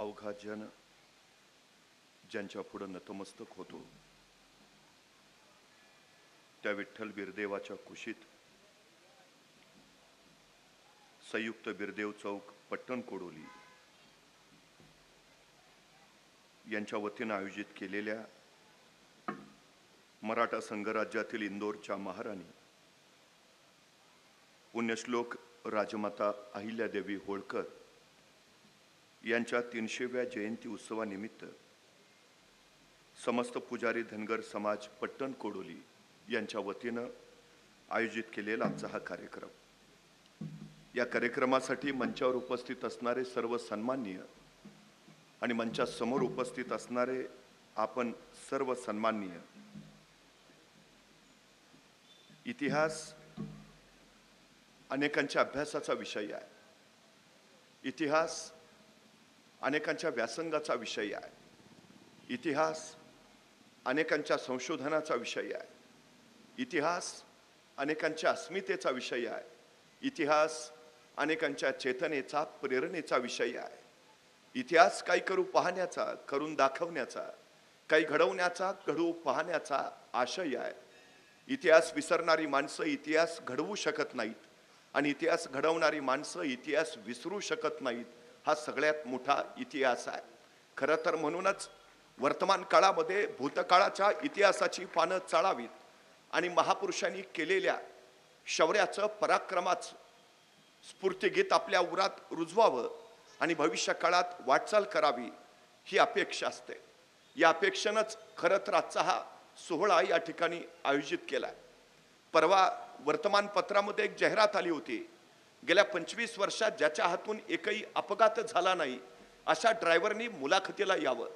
अवघा जन ज्यांच्या पुढे नतमस्तक होतो त्या विठ्ठल बिरदेवाच्या कुशीत संयुक्त बिरदेव चौक पट्टण कोडोली यांच्या वतीने आयोजित केलेल्या मराठा संघराज्यातील इंदोरच्या महाराणी पुण्यश्लोक राजमाता अहिल्यादेवी होळकर यांच्या 300व्या जयंती उत्सवानिमित्त समस्त पुजारी धनगर समाज पट्टण कोडोली यांच्या वतीने आयोजित केलेला आजचा हा कार्यक्रम। या कार्यक्रमासाठी मंचावर उपस्थित असणारे सर्व सन्माननीय आणि मंचासमोर उपस्थित असणारे आपण सर्व सन्माननीय, इतिहास अनेकांच्या अभ्यासाचा विषय आहे, इतिहास अनेकांच्या व्यासंगाचा विषय आहे, इतिहास अनेकांच्या संशोधनाचा विषय आहे, इतिहास अनेकांच्या अस्मितेचा विषय आहे, इतिहास अनेकांच्या चेतनेचा प्रेरणेचा विषय आहे। इतिहास काही करू पाहण्याचा, करून दाखवण्याचा, काही घडवण्याचा, घडवू पाहण्याचा आशय आहे। इतिहास विसरणारी माणसं इतिहास घडवू शकत नाहीत आणि इतिहास घडवणारी माणसं इतिहास विसरू शकत नाहीत, हा सगळ्यात मोठा इतिहास आहे। खरं तर म्हणूनच वर्तमान काळामध्ये भूतकाळाच्या इतिहासाची पानं चाळावीत आणि महापुरुषांनी केलेल्या शौर्याचं, पराक्रमाचं स्फूर्तिगीत आपल्या उरात रुजवावं आणि भविष्य काळात वाटचाल करावी ही अपेक्षा असते। या अपेक्षेनंच खरं तर आजचा हा सोहळा या ठिकाणी आयोजित केलाय। परवा वर्तमानपत्रामध्ये एक जाहिरात आली होती, गेल्या 25 वर्षात ज्याच्या हातून एकही अपघात झाला नाही अशा ड्रायव्हरनी मुलाखतीला यावं।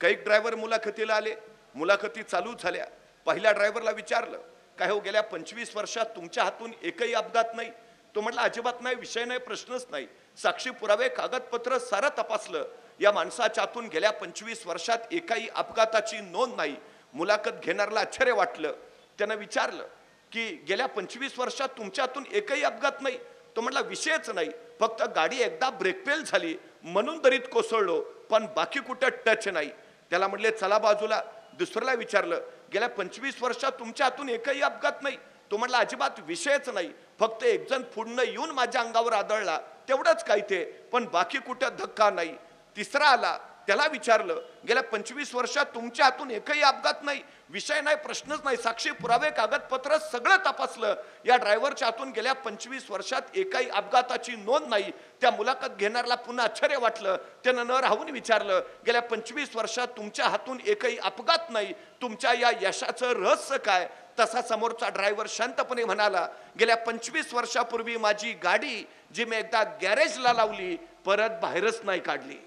काही ड्रायव्हर मुलाखतीला आले, मुलाखती चालू झाल्या, पहिल्या ड्रायव्हरला विचारलं, काय हो गेल्या 25 वर्षात तुमच्या हातून एकही अपघात नाही? तो म्हटला अजिबात नाही, विषय नाही, प्रश्नच नाही, साक्षी पुरावे कागदपत्र सारं तपासलं, या माणसाच्या हातून गेल्या 25 वर्षात एकही अपघाताची नोंद नाही। मुलाखत घेणाऱ्याला आश्चर्य वाटलं, त्यानं विचारलं की गेल्या 25 वर्षात तुमच्या हातून एकही अपघात नाही? तो म्हटला विषयच नाही, फक्त गाडी एकदा ब्रेक फेल झाली म्हणून दरीत कोसळलो, पण बाकी कुठं टच नाही। त्याला म्हटले चला बाजूला। दुसऱ्याला विचारलं, गेल्या 25 वर्षात तुमच्या हातून एकही अपघात नाही? तो म्हटला अजिबात विषयच नाही, फक्त एक जण पुढनं येऊन माझ्या अंगावर आदळला तेवढंच काय ते, पण बाकी कुठं धक्का नाही। तिसरा आला, त्याला विचारलं, गेल्या 25 वर्षात तुमच्या हातून एकही अपघात नाही? विषय नाही, प्रश्नच नाही, साक्षी पुरावे कागदपत्र सगळं तपासलं, या ड्रायव्हरच्या हातून गेल्या 25 वर्षात एकही अपघाताची नोंद नाही। त्या मुलाखत घेणाऱ्याला पुन्हा आश्चर्य वाटलं, त्यानं न राहून विचारलं, गेल्या 25 वर्षात तुमच्या हातून एकही अपघात नाही, तुमच्या या यशाचं रहस्य काय? तसा समोरचा ड्रायव्हर शांतपणे म्हणाला, गेल्या 25 वर्षापूर्वी माझी गाडी जी मी एकदा गॅरेजला लावली परत बाहेरच नाही काढली।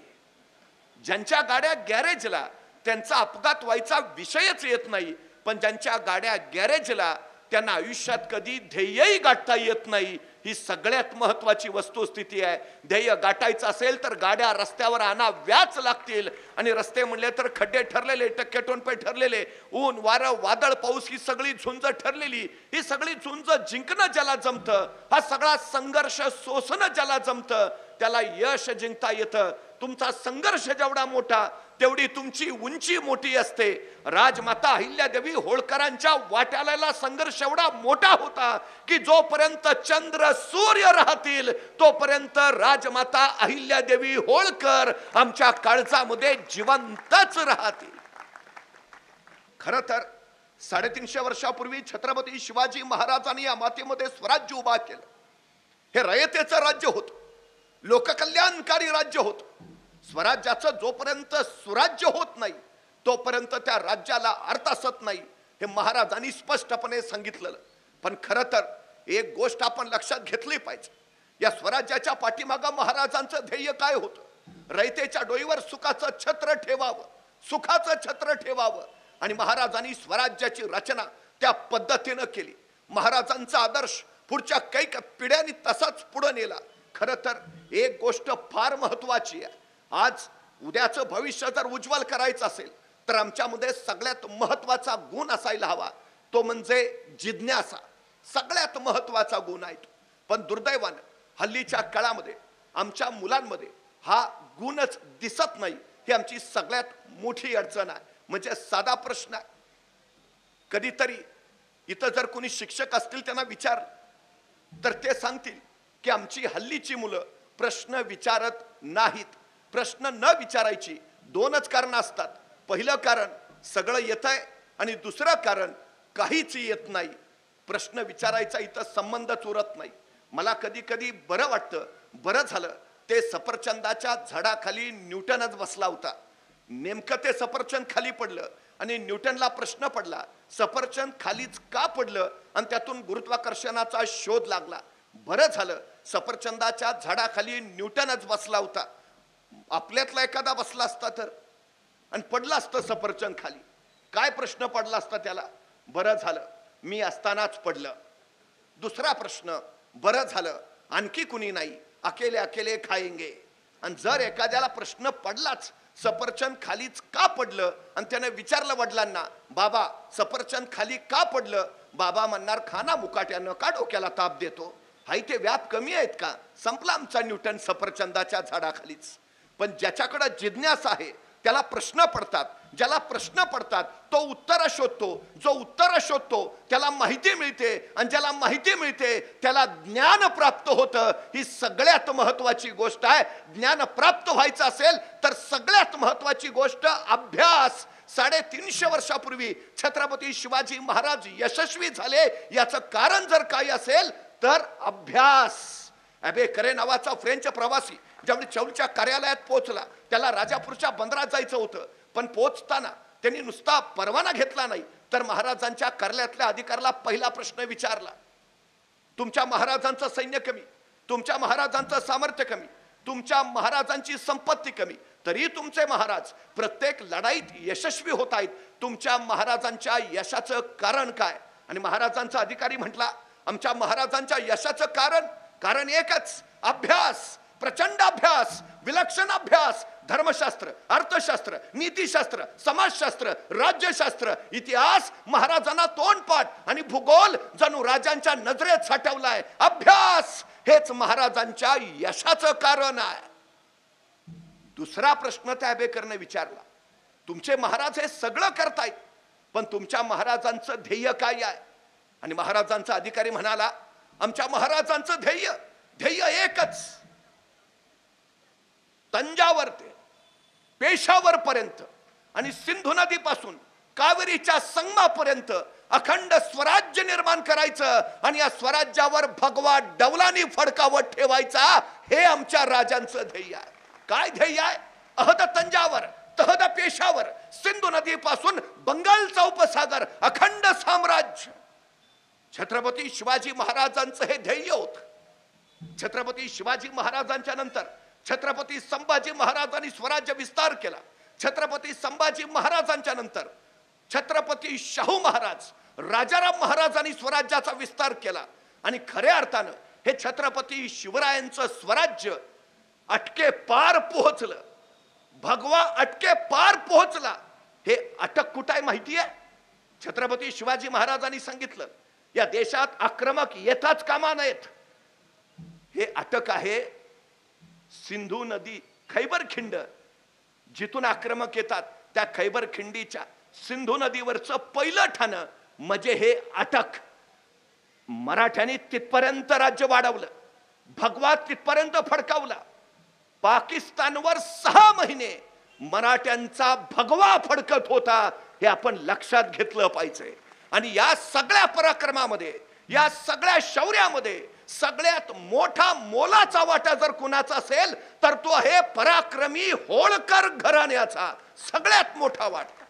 ज्यांच्या गाड्या गॅरेजला त्यांचा अपघात व्हायचा विषयच येत नाही, पण ज्यांच्या गाड्या गॅरेजला त्यांना आयुष्यात कधी ध्येयही गाठता येत नाही, ही सगळ्यात महत्त्वाची वस्तुस्थिती आहे। ध्येय गाठायचं असेल तर गाड्या रस्त्यावर आणाव्याच लागतील, आणि रस्ते म्हणले तर खड्डे ठरलेले, टक्केटोणपे ठरलेले, ऊन वारं वादळ पाऊस ही सगळी झुंज ठरलेली, ही सगळी झुंज जिंकणं ज्याला जमतं, हा सगळा संघर्ष सोसणं ज्याला जमतं, त्याला यश जिंकता येतं। तुमचा संघर्ष जेवढा मोठा तेवढी तुमची उंची मोठी असते। राजमाता अहिल्यादेवी होळकरांच्या वाट्याला संघर्ष एवढा मोठा होता की जोपर्यंत चंद्र सूर्य राहतील तोपर्यंत राजमाता अहिल्यादेवी होळकर आमच्या काळजामध्ये जिवंतच राहतील। खरं तर 350 वर्षापूर्वी छत्रपती शिवाजी महाराजांनी या मातेमध्ये स्वराज्य उभा केलं। हे रयतेचं राज्य होतं, लोककल्याणकारी राज्य होतं। स्वराज्याचं जोपर्यंत सुराज्य होत नाही तोपर्यंत त्या राज्याला अर्थ असत नाही, हे महाराजांनी स्पष्टपणे सांगितलेलं। पण खरं तर एक गोष्ट आपण लक्षात घेतली पाहिजे, या स्वराज्याच्या पाठीमागं महाराजांचं ध्येय काय होतं? रयतेच्या डोईवर सुखाचं छत्र ठेवावं, सुखाचं छत्र ठेवावं, आणि महाराजांनी स्वराज्याची रचना त्या पद्धतीनं केली। महाराजांचा आदर्श पुढच्या काही पिढ्यांनी तसाच पुढे नेला। खरं तर एक गोष्ट फार महत्त्वाची आहे, आज उद्याचं भविष्य जर उज्ज्वल करायचं असेल तर आमच्यामध्ये सगळ्यात महत्त्वाचा गुण असायला हवा, तो म्हणजे जिज्ञासा। सगळ्यात महत्त्वाचा गुण आहे तो। पण दुर्दैवानं हल्लीच्या काळामध्ये आमच्या मुलांमध्ये हा गुणच दिसत नाही, ही आमची सगळ्यात मोठी अडचण आहे. म्हणजे साधा प्रश्न आहे. कधीतरी इथं जर कोणी शिक्षक असतील त्यांना विचार तर ते सांगतील की आमची हल्लीची मुलं प्रश्न विचारत नाहीत. प्रश्न न विचारायची दोनच कारण असतात. पहिलं कारण सगळं येतंय आणि दुसरं कारण काहीच येत नाही. प्रश्न विचारायचा इथं संबंधच उरत नाही. मला कधी कधी बरं वाटतं, बरं झालं ते सफरचंदाच्या झाडाखाली न्यूटनच बसला होता. नेमकं ते सफरचंद खाली पडलं आणि न्यूटनला प्रश्न पडला, सफरचंद खालीच का पडलं, आणि त्यातून गुरुत्वाकर्षणाचा शोध लागला. बरं झालं सफरचंदाच्या झाडाखाली न्यूटनच बसला होता. आपल्यातला एखादा बसला असता तर आणि पडला असतं सफरचंद खाली, काय प्रश्न पडला असता त्याला? बरं झालं मी असतानाच पडलं. दुसरा प्रश्न, बरं झालं आणखी कुणी नाही, अकेले अकेले खाएंगे. आणि जर एखाद्याला प्रश्न पडलाच सफरचंद खालीच का पडलं आणि त्याने विचारलं वडिलांना, बाबा सफरचंद खाली का पडलं, बाबा म्हणणार खाना मुकाट्यानं का डोक्याला ताप देतो, हाय ते व्याप कमी आहेत का, संपला आमचा न्यूटन सफरचंदाच्या झाडाखालीच. पण ज्याच्याकडे जिज्ञासा आहे त्याला प्रश्न पडतात, ज्याला प्रश्न पडतात तो उत्तर शोधतो, जो उत्तर शोधतो त्याला माहिती मिळते, आणि ज्याला माहिती मिळते त्याला ज्ञान प्राप्त होतं. ही सगळ्यात महत्वाची गोष्ट आहे. ज्ञान प्राप्त व्हायचं असेल तर सगळ्यात महत्वाची गोष्ट अभ्यास. 350 वर्षापूर्वी छत्रपती शिवाजी महाराज यशस्वी झाले, याचं कारण जर काही असेल तर अभ्यास. अबे करे नावाचा फ्रेंच प्रवासी ज्यावेळी चौलच्या कार्यालयात पोहोचला, त्याला राजापूरच्या बंदरात जायचं होतं, पण पोहोचताना त्यांनी नुसता परवाना घेतला नाही तर महाराजांच्या कार्यालयातल्या अधिकाऱ्याला पहिला प्रश्न विचारला, तुमच्या महाराजांचं सैन्य कमी, तुमच्या महाराजांचं सामर्थ्य कमी, तुमच्या महाराजांची संपत्ती कमी, तरी तुमचे महाराज प्रत्येक लढाईत यशस्वी होत आहेत, तुमच्या महाराजांच्या यशाचं कारण काय? आणि महाराजांचा अधिकारी म्हटला, आमच्या महाराजांच्या यशाचं कारण एकच, अभ्यास, प्रचंड अभ्यास, विलक्षण अभ्यास. धर्मशास्त्र, अर्थशास्त्र, नीतिशास्त्र, समाजशास्त्र, राज्यशास्त्र, इतिहास महाराजांना तोंडपाठ आणि भूगोल जणू राजांच्या नजरेत साठवलाय. अभ्यास हेच महाराजांच्या यशाचं कारण आहे. दुसरा प्रश्न त्या आंबेडकरने विचारला, तुमचे महाराज हे सगळं करतायत पण तुमच्या महाराजांचं ध्येय काय आहे? आणि महाराजांचा अधिकारी म्हणाला, आमच्या महाराजांचं ध्येय एकच, तंजावर ते पेशावर पर्यंत आणि सिंधू नदीपासून कावेरीच्या संगमापर्यंत अखंड स्वराज्य निर्माण करायचं आणि या स्वराज्यावर भगवा डौलानी फडकावत ठेवायचा, हे आमच्या राजांचं ध्येय आहे. काय ध्येय आहे? अहद तंजावर, तहद पेशावर, सिंधू नदीपासून बंगालचा उपसागर, अखंड साम्राज्य. छत्रपती शिवाजी महाराजांचं हे ध्येय होतं. छत्रपती शिवाजी महाराजांच्या नंतर छत्रपती संभाजी महाराजांनी स्वराज्य विस्तार केला. छत्रपती संभाजी महाराजांच्या नंतर छत्रपती शाहू महाराज, राजाराम महाराजांनी स्वराज्याचा विस्तार केला. आणि खऱ्या अर्थानं हे छत्रपती शिवरायांचं स्वराज्य अटके पार पोहोचलं, भगवा अटके पार पोहोचला. हे अटक कुठे माहिती आहे? छत्रपती शिवाजी महाराजांनी सांगितलं, या देशात आक्रमक येताच कामा नयेत. हे अटक आहे सिंधू नदी, खैबर खिंड, जिथून आक्रमक येतात त्या खैबर खिंडीच्या सिंधू नदीवरचं पहिलं ठाणं म्हणजे हे अटक. मराठ्यांनी तिथपर्यंत राज्य वाढवलं, भगवा तिथपर्यंत फडकावला. पाकिस्तानवर 6 महिने मराठ्यांचा भगवा फडकत होता, हे आपण लक्षात घेतलं पाहिजे. आणि या सगळ्या पराक्रमामध्ये, या सगळ्या शौर्यामध्ये सगळ्यात मोठा मोलाचा वाटा जर कुणाचा असेल तर तो आहे पराक्रमी होळकर घराण्याचा. सगळ्यात मोठा वाटा.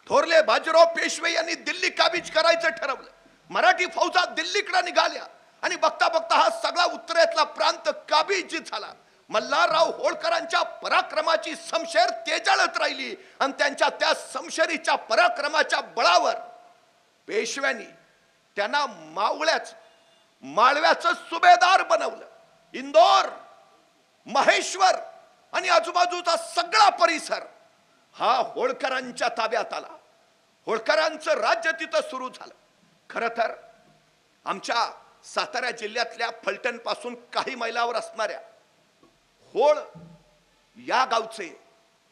थोरले बाजीराव पेशवे यांनी दिल्ली काबीज करायचं ठरवलं. मराठी फौजा दिल्लीकडे निघाल्या आणि बघता बघता हा सगळा उत्तरेतला प्रांत काबीज झाला. मल्हारराव होळकरांच्या पराक्रमाची समशेर तेजाळत राहिली आणि त्यांच्या त्या समशेरीच्या पराक्रमाच्या बळावर पेशव्यांनी त्यांना माळव्याचं सुभेदार बनवलं. इंदोर, महेश्वर आणि आजूबाजूचा सगळा परिसर हा होळकरांच्या ताब्यात आला. होळकरांचं राज्य तिथं सुरू झालं. खरं तर आमच्या सातारा जिल्ह्यातल्या फलटण पासून काही मैलावर असणाऱ्या होळ या गावचे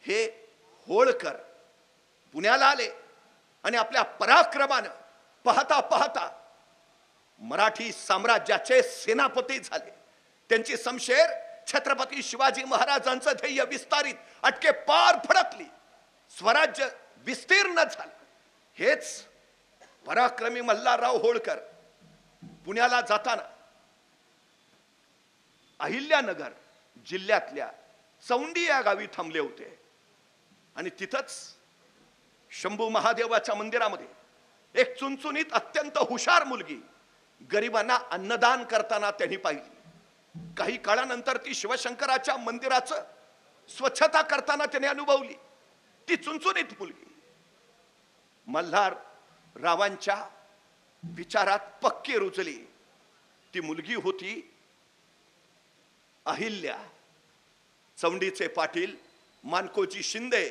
हे होळकर पुण्याला आले आणि आपल्या पराक्रमानं पाहता पाहता मराठी साम्राज्याचे सेनापती झाले. त्यांची समशेर छत्रपती शिवाजी महाराजांचं ध्येय विस्तारित, अटके पार फडकली, स्वराज्य विस्तीर्ण झालं. हेच पराक्रमी मल्हारराव होळकर पुण्याला जाताना अहिल्यानगर जिल्ह्यातल्या चौंडी या गावी थांबले होते. आणि तिथंच शंभू महादेवाच्या मंदिरामध्ये एक चुनचुनीत अत्यंत हुशार मुलगी गरिबांना अन्नदान करताना त्यांनी पाहिली. काही काळानंतर ती शिवशंकराच्या मंदिराचं स्वच्छता करताना त्याने अनुभवली. ती चुनचुनीत मुलगी मल्हार रावांच्या विचारात पक्की रुजली. ती मुलगी होती अहिल्या. चौंडीचे पाटील मानकोजी शिंदे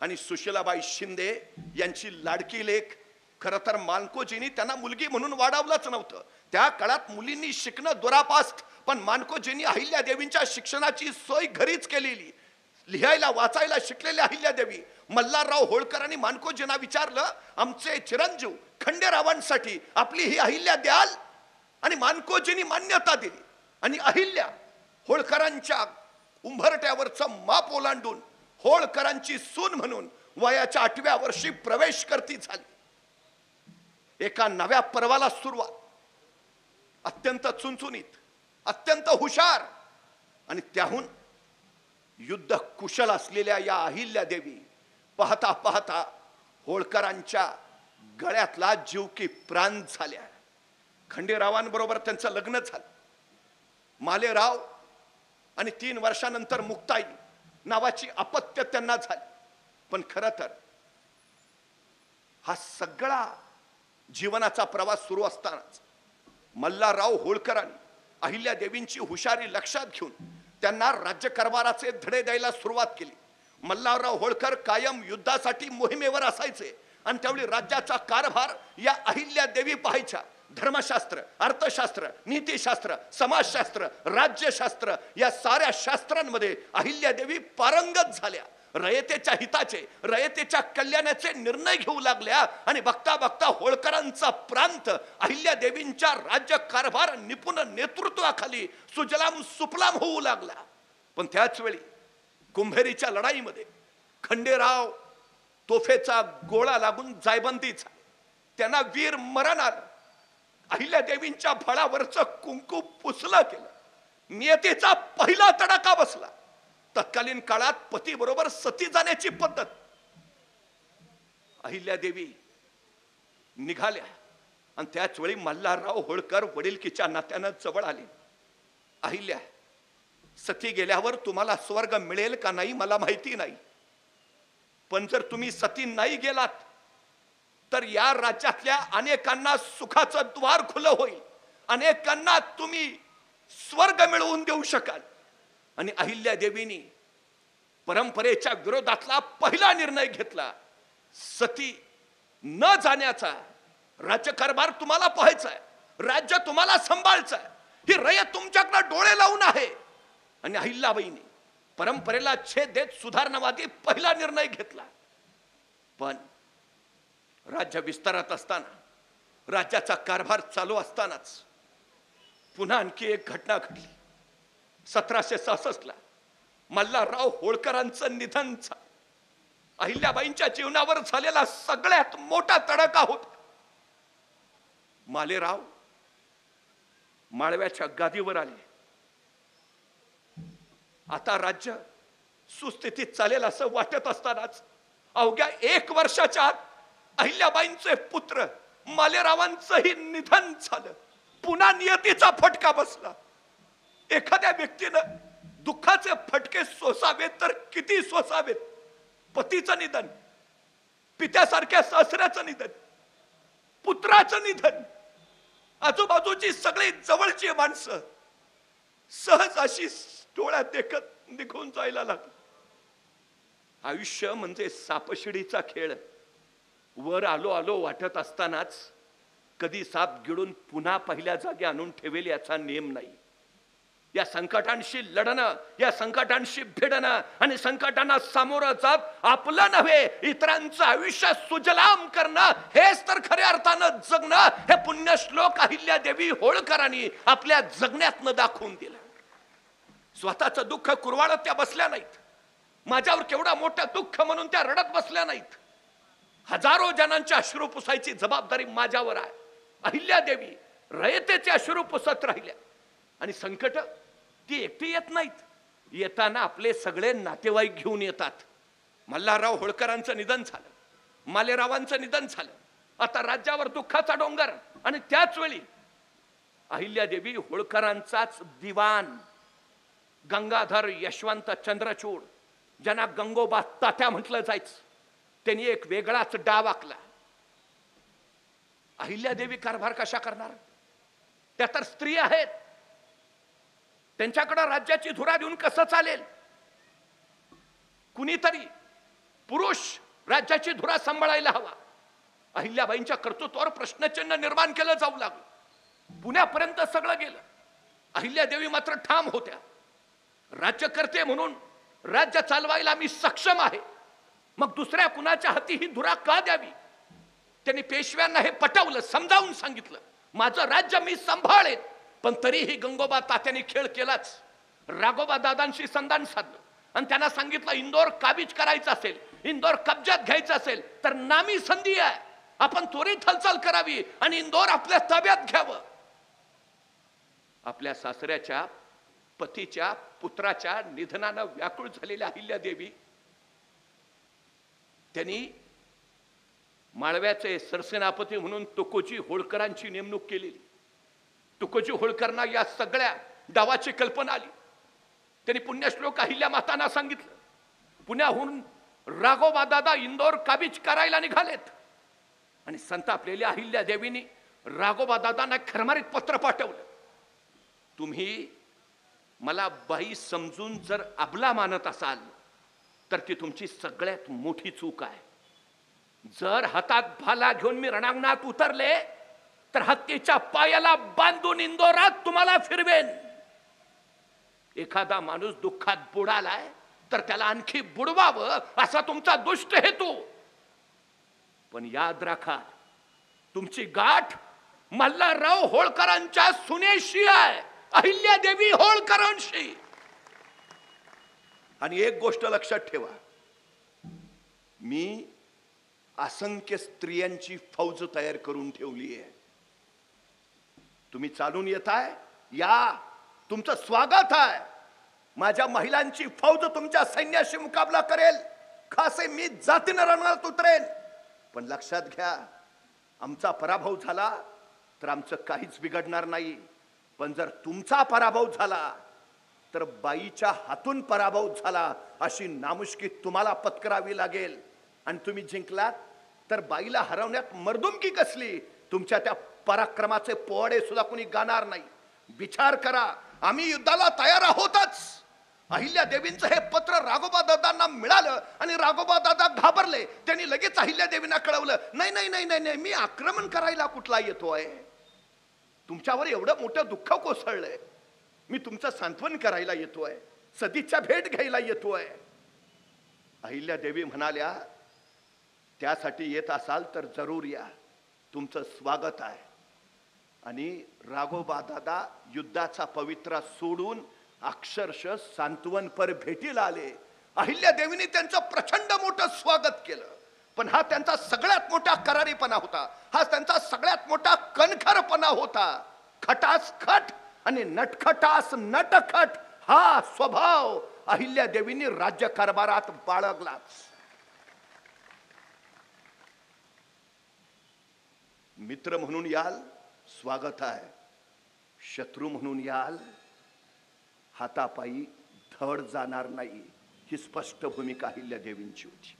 आणि सुशीलाबाई शिंदे यांची लाडकी लेक. खरं तर मानकोजींनी त्यांना मुलगी म्हणून वाढवलंच नव्हतं. त्या काळात मुलींनी शिकणं दुरापास्त, पण मानकोजींनी अहिल्यादेवींच्या शिक्षणाची सोय घरीच केलेली. लिहायला वाचायला शिकलेल्या अहिल्यादेवी मल्हारराव होळकरांनी मानकोजींना विचारलं, आमचे चिरंजीव खंडेरावांसाठी आपली ही अहिल्या द्याल? आणि मानकोजींनी मान्यता दिली. आणि अहिल्या होळकरांच्या उंबरट्यावरचं माप ओलांडून होळकरांची सून म्हणून वयाच्या 8व्या वर्षी प्रवेश करती झाली. एका नव्या पर्वाला सुरुवात. अत्यंत चुनचुनीत, अत्यंत हुशार आणि त्याहून युद्ध कुशल असलेल्या या अहिल्या देवी पाहता पाहता होळकरांच्या गळ्यातला जीव की प्राण झाल्या. खंडेरावांबरोबर त्यांचं लग्न झालं. मालेराव आणि 3 वर्षानंतर मुक्ताई नावाची अपत्य त्यांना झाली. पण खरं तर हा सगळा जीवनाचा प्रवास सुरू असतानाच मल्हारराव होळकरांनी अहिल्यादेवींची हुशारी लक्षात घेऊन त्यांना राज्यकारभाराचे धडे द्यायला सुरुवात केली. मल्हारराव होळकर कायम युद्धासाठी मोहिमेवर असायचे आणि त्यावेळी राज्याचा कारभार या अहिल्यादेवी पाहायच्या. धर्मशास्त्र, अर्थशास्त्र, नीतिशास्त्र, समाजशास्त्र, राज्यशास्त्र या साऱ्या शास्त्रांमध्ये अहिल्यादेवी पारंगत झाल्या. रयतेच्या हिताचे, रयतेच्या कल्याणाचे निर्णय घेऊ लागल्या. आणि बघता बघता होळकरांचा प्रांत अहिल्यादेवींच्या राज्यकारभार निपुण नेतृत्वाखाली सुजलाम सुफलाम होऊ लागला. पण त्याच वेळी कुंभेरीच्या लढाईमध्ये खंडेराव तोफेचा गोळा लागून जायबंदी झाली. त्यांना वीर मरण आलं. अहिल्यादेवींच्या फळावरचं कुंकू पुसलं गेलं. नियतीचा पहिला तडाखा बसला. तत्कालीन काळात पती बरोबर सती जाण्याची पद्धत. अहिल्यादेवी निघाल्या आणि त्याच वेळी मल्हारराव होळकर वडिलकीच्या नात्यानं जवळ आले. अहिल्या, सती गेल्यावर तुम्हाला स्वर्ग मिळेल का नाही मला माहिती नाही, पण जर तुम्ही सती नाही गेलात तर या राज्यातल्या अनेकांना सुखाचं द्वार खुलं होईल. अनेकांना तुम्ही स्वर्ग मिळवून देऊ शकाल. आणि अहिल्यादेवींनी परंपरेच्या विरोधातला पहिला निर्णय घेतला. सती न जाण्याचा. राज्यकारभार तुम्हाला पाहायचा आहे, राज्य तुम्हाला सांभाळायचं आहे, ही रयत तुमच्याकडे डोळे लावून आहे. आणि अहिल्याबाईंनी परंपरेला छेद देत सुधारणावादी पहिला निर्णय घेतला. पण राज्य विस्तारत असताना, राज्याचा कारभार चालू असतानाच पुन्हा आणखी एक घटना घडली. 1766 ला मल्हारराव होळकरांचं निधन झालं. अहिल्याबाईंच्या जीवनावर झालेला सगळ्यात मोठा तडाखा होता. मालेराव माळव्याच्या गादीवर आले. आता राज्य सुस्थितीत चालेल असं वाटत असतानाच अवघ्या 1 वर्षाच्या आत अहिल्याबाईंचे पुत्र मालेरावांचंही निधन झालं. पुन्हा नियतीचा फटका बसला. एखाद्या व्यक्तीनं दुःखाचे फटके सोसावेत तर किती सोसावेत. पतीचं निधन, पित्यासारख्या सासऱ्याचं निधन, पुत्राचं निधन, आजूबाजूची सगळी जवळची माणसं सहज अशी डोळ्यात देखत निघून जायला लागली. आयुष्य म्हणजे सापशिडीचा खेळ. वर आलो आलो वाटत असतानाच कधी साप गिळून पुन्हा पहिल्या जागी आणून ठेवेल याचा नेम नाही. या संकटांशी लढणं, या संकटांशी भिडणं आणि संकटांना सामोरं जात आपलं नव्हे इतरांचं आयुष्य सुजलाम करणं, हेच तर खऱ्या अर्थानं जगणं. हे पुण्यश्लोक अहिल्यादेवी होळकरांनी आपल्या जगण्यातनं दाखवून दिलं. स्वतःचं दुःख कुरवाळत त्या बसल्या नाहीत. माझ्यावर केवढा मोठं दुःख म्हणून त्या रडत बसल्या नाहीत. हजारो जणांचे अश्रू पुसायची जबाबदारी माझ्यावर आहे. अहिल्यादेवी रयतेचे अश्रू पुसत राहिल्या. आणि संकट ती एकटी येत नाहीत, येताना आपले सगळे नातेवाईक घेऊन येतात. मल्हारराव होळकरांचं निधन झालं, मालेरावांचं निधन झालं, आता राज्यावर दुःखाचा डोंगर. आणि त्याच वेळी अहिल्यादेवी होळकरांचाच दिवाण गंगाधर यशवंत चंद्रचूड, ज्यांना गंगोबा तात्या म्हटलं जायचं, त्यांनी एक वेगळाच डाव आखला. अहिल्यादेवी कारभार कशा करणार? त्या तर स्त्री आहेत, त्यांच्याकडे राज्याची धुरा देऊन कसं चालेल? कुणीतरी पुरुष राज्याची धुरा सांभाळायला हवा. अहिल्याबाईंच्या कर्तृत्वावर प्रश्नचिन्ह निर्माण केलं जाऊ लागलं. पुण्यापर्यंत सगळं गेलं. अहिल्यादेवी मात्र ठाम होत्या, राज्यकर्ते म्हणून राज्य चालवायला मी सक्षम आहे. मग दुसऱ्या कुणाच्या हाती ही धुरा का द्यावी? त्यांनी पेशव्यांना हे पटवलं, समजावून सांगितलं, माझं राज्य मी सांभाळेन. पण तरीही गंगोबा तात्यांनी खेळ केलाच. राघोबा दादांशी संधान साधलं आणि त्यांना सांगितलं, इंदोर काबीज करायचं असेल, इंदोर कब्जात घ्यायचं असेल तर नामी संधी आहे, आपण त्वरित हालचाल करावी आणि इंदोर आपल्या ताब्यात घ्यावं. आपल्या सासऱ्याच्या, पतीच्या, पुत्राच्या निधनानं व्याकुळ झालेल्या अहिल्यादेवी त्यांनी माळव्याचे सरसेनापती म्हणून तुकोजी होळकरांची नेमणूक केलेली. तुकोजी होळकरांना या सगळ्या डावाची कल्पना आली. त्यांनी पुण्यश्लोक अहिल्या मातांना सांगितलं. पुण्याहून राघोबा दादा इंदोर काबीज करायला निघालेत. आणि संतापलेल्या अहिल्यादेवींनी राघोबा दादांना खरमारीत पत्र पाठवलं, तुम्ही मला बाई समजून जर अबला मानत असाल तर ती तुमची सगळ्यात मोठी चूक आहे. जर हातात भाला घेऊन मी रणांगणात उतरले तर हत्तीच्या पायाला बांधून इंदोरात तुम्हाला फिरवेन. एखादा माणूस दुःखात बुडालाय तर त्याला आणखी बुडवावं असा तुमचा दुष्ट हेतू. पण याद राखा, तुमची गाठ मल्हारराव होळकरांच्या सुनेशी आहे, अहिल्यादेवी होळकरांशी. आणि एक गोष्ट लक्षात ठेवा, मी असंख्य स्त्रियांची फौज तयार करून ठेवली आहे. तुम्ही चालून येताय, या, तुमचं स्वागत आहे. माझ्या महिलांची फौज तुमच्या सैन्याशी मुकाबला करेल. खासे मी जातीनं रणात उतरेल. पण लक्षात घ्या, आमचा पराभव झाला तर आमचं काहीच बिघडणार नाही. पण जर तुमचा पराभव झाला तर बाईच्या हातून पराभव झाला अशी नामुष्की तुम्हाला पत्करावी लागेल. आणि तुम्ही जिंकलात तर बाईला हरवण्यात मर्दुमकी कसली? तुमच्या त्या पराक्रमाचे पोवाडे सुद्धा कोणी गाणार नाही. विचार करा, आम्ही युद्धाला तयार आहोतच. अहिल्यादेवींचं हे पत्र राघोबा दादांना मिळालं आणि राघोबा दादा घाबरले. त्यांनी लगेच अहिल्यादेवींना कळवलं, नाही नाही नाही नाही नाही, मी आक्रमण करायला कुठला येतोय? तुमच्यावर एवढं मोठं दुःख कोसळलंय, मी तुमचं सांत्वन करायला येतोय, सदिच्छा भेट घ्यायला येतोय. अहिल्यादेवी म्हणाल्या, त्यासाठी येत असाल तर जरूर या, तुमचं स्वागत आहे. आणि राघोबा दादा युद्धाचा पवित्रा सोडून अक्षरशः सांत्वनपर भेटीला आले. अहिल्यादेवीने त्यांचं प्रचंड मोठं स्वागत केलं. पण हा त्यांचा सगळ्यात मोठा करारीपणा होता, हा त्यांचा सगळ्यात मोठा कणखरपणा होता. खटास खट आणि नटखटास नटखट हा स्वभाव अहिल्यादेवींनी राज्यकारभारात बाळगलाच. मित्र म्हणून याल, स्वागत आहे. शत्रू म्हणून याल, हातापायी धड जाणार नाही. ही स्पष्ट भूमिका अहिल्यादेवींची होती,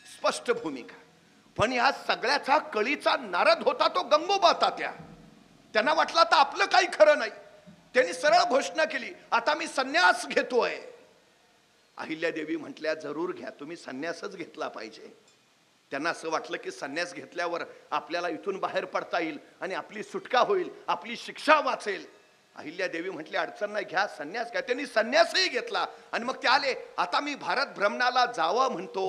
स्पष्ट भूमिका. पण या सगळ्याचा कळीचा नारद होता तो गंगोबा तात्या. त्यांना वाटलं तर आपलं काही खरं नाही. त्यांनी सरळ घोषणा केली, आता मी संन्यास घेतोय. अहिल्यादेवी म्हटल्या, जरूर घ्या, तुम्ही संन्यासच घेतला पाहिजे. त्यांना असं वाटलं की संन्यास घेतल्यावर आपल्याला इथून बाहेर पडता येईल आणि आपली सुटका होईल, आपली शिक्षा वाचेल. अहिल्यादेवी म्हटले अडचण नाही, घ्या संन्यास घ्या. त्यांनी संन्यासही घेतला आणि मग ते आले. आता मी भारत भ्रमणाला जावं म्हणतो.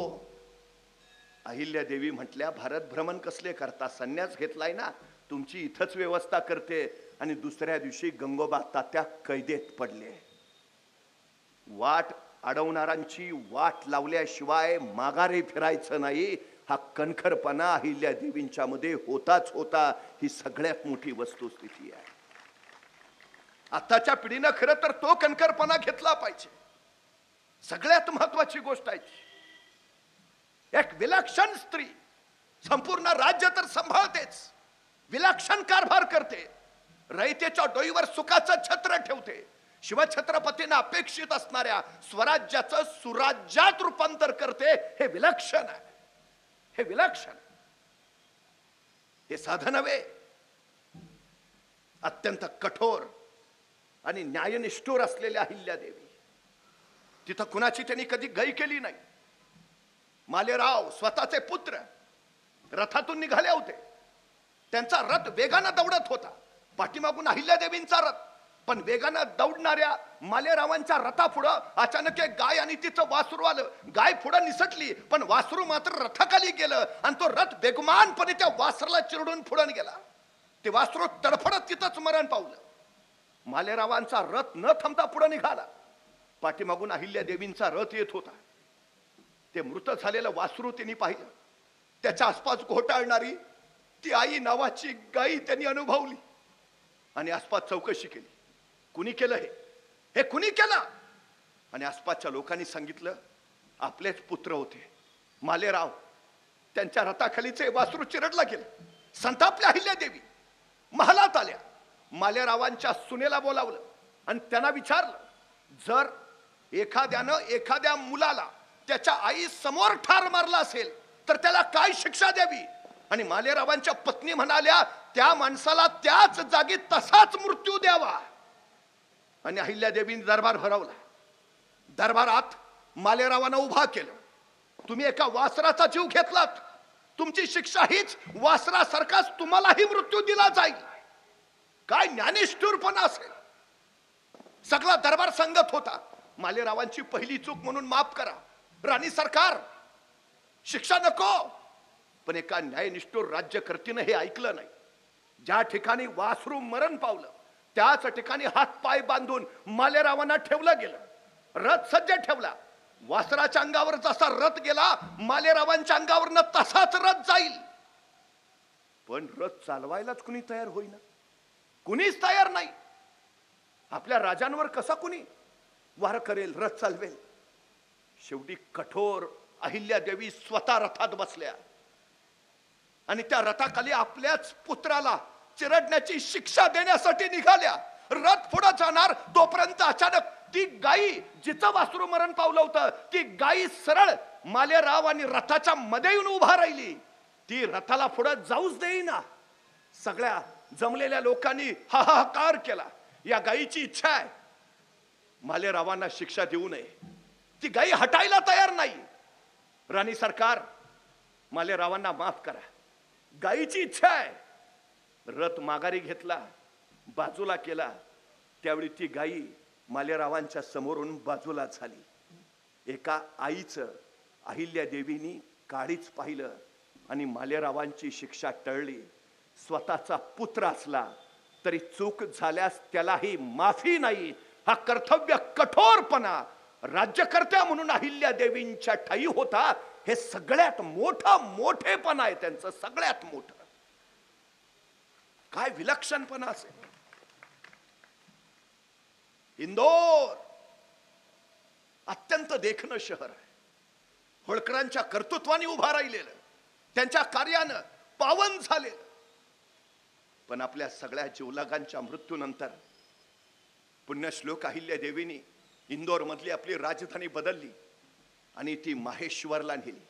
अहिल्यादेवी म्हटल्या भारत भ्रमण कसले करता, संन्यास घेतलाय ना, तुमची इथंच व्यवस्था करते. आणि दुसऱ्या दिवशी गंगोबा तात्या कैदेत पडले. वाट अडवणाऱ्यांची वाट लावल्याशिवाय माघारी फिरायचं नाही, हा कणखरपणा अहिल्यादेवींच्या मध्ये होताच होता. ही सगळ्यात मोठी वस्तुस्थिती आहे. आताच्या पिढीनं खरं तर तो कणखरपणा घेतला पाहिजे. सगळ्यात महत्वाची गोष्ट आहे, एक विलक्षण स्त्री संपूर्ण राज्य तर सांभाळतेच, विलक्षण कारभार करते, रयतेच्या डोईवर सुखाचं छत्र ठेवते, शिवछत्रपतींना अपेक्षित असणाऱ्या स्वराज्याचं सुराज्यात रूपांतर करते. हे विलक्षण आहे, हे विलक्षण. हे साधं नव्हे, अत्यंत कठोर आणि न्यायनिष्ठूर असलेल्या अहिल्यादेवी. तिथं कुणाची त्यांनी कधी गय केली नाही. मालेराव स्वतःचे पुत्र रथातून निघाले होते. त्यांचा रथ वेगानं दौडत होता, पाठीमागून अहिल्यादेवींचा रथ. पण वेगानं दौडणाऱ्या मालेरावांच्या रथापुढं अचानक एक गाय आणि तिचं वासरू आलं. गाय पुढं निसटली, पण वासरू मात्र रथाखाली गेलं आणि तो रथ बेगमानपणे त्या वासराला चिरडून पुढं गेला. ते वासरू तडफडत तिथंच मरण पावलं. मालेरावांचा रथ न थांबता पुढे निघाला. पाठीमागून अहिल्यादेवींचा रथ येत होता. ते मृत झालेलं वासरू त्यांनी पाहिलं. त्याच्या आसपास घोटाळणारी ती आई नावाची गायी त्यांनी अनुभवली आणि आसपास चौकशी केली. कुणी केलं हे कुणी केलं? आणि आसपासच्या लोकांनी सांगितलं आपलेच पुत्र होते मालेराव, त्यांच्या रथाखालीचे वासरू चिरडला गेलं. संतापल्या अहिल्यादेवी महालात आल्या. मालेरावांच्या सुनेला बोलावलं आणि त्यांना विचारलं, जर एखाद्यानं एखाद्या मुलाला त्याच्या आई समोर ठार मारला असेल तर त्याला काय शिक्षा द्यावी? आणि मालेरावांच्या पत्नी म्हणाल्या, त्या माणसाला त्याच जागी तसाच मृत्यू द्यावा. आणि अहिल्यादेवींनी दरबार भरवला. दरबारात मालेरावांना उभा केलं. तुम्ही एका वासराचा जीव घेतलात, तुमची शिक्षा हीच, वासरासारखाच तुम्हालाही मृत्यू दिला जाईल. काय ज्ञानिष्ठुरपणा असेल. सगळा दरबार सांगत होता, मालेरावांची पहिली चूक म्हणून माफ करा, राणी सरकार शिक्षा नको. पण एका न्यायनिष्ठुर राज्यकर्तीनं हे ऐकलं नाही. ज्या ठिकाणी वासरू मरण पावलं त्याच ठिकाणी हातपाय बांधून मालेरावांना ठेवलं गेलं. रथ सज्ज ठेवला. वासराच्या अंगावर जसा रथ गेला, मालेरावांच्या अंगावरनं तसाच रथ जाईल. पण रथ चालवायलाच कुणी तयार होईना, कुणीच तयार नाही. आपल्या राजांवर कसा कुणी वार करेल, रथ चालवेल? शेवटी कठोर अहिल्यादेवी स्वतः रथात बसल्या आणि त्या रथाखाली आपल्याच पुत्राला चिरडण्याची शिक्षा देण्यासाठी निघाल्या. रथ पुढे जाणार तोपर्यंत अचानक ती गाई, जिचं वासरू मरण पावलं होतं, ती गाई सरळ मालेराव आणि रथाच्या मध्ये येऊन उभा राहिली. ती रथाला पुढे जाऊच देईना. सगळ्या जमलेल्या लोकांनी हाहाकार केला. या गायीची इच्छा आहे मालेरावांना शिक्षा देऊ नये. ती गाई हटायला तयार नाही. राणी सरकार मालेरावांना माफ करा, गायीची इच्छा आहे. रथ माघारी घेतला, बाजूला केला. त्यावेळी ती गाई मालेरावांच्या समोरून बाजूला झाली. एका आईचं अहिल्यादेवींनी काळीच पाहिलं आणि मालेरावांची शिक्षा टळली. स्वतःचा पुत्र असला तरी चूक झाल्यास त्यालाही माफी नाही. हा कर्तव्य कठोरपणा राज्यकर्त्या म्हणून अहिल्यादेवींच्या ठाई होता. हे सगळ्यात मोठेपणा आहे त्यांचं, सगळ्यात मोठं. काय विलक्षणपणा असेल. इंदोर अत्यंत देखणं शहर आहे. होळकरांच्या कर्तृत्वाने उभा राहिलेलं, त्यांच्या कार्यानं पावन झालेलं. पण आपल्या सगळ्या जीवलगांच्या मृत्यूनंतर पुण्यश्लोक अहिल्यादेवींनी इंदोर मधली आपली राजधानी बदलली आणि ती माहेश्वरला नेली.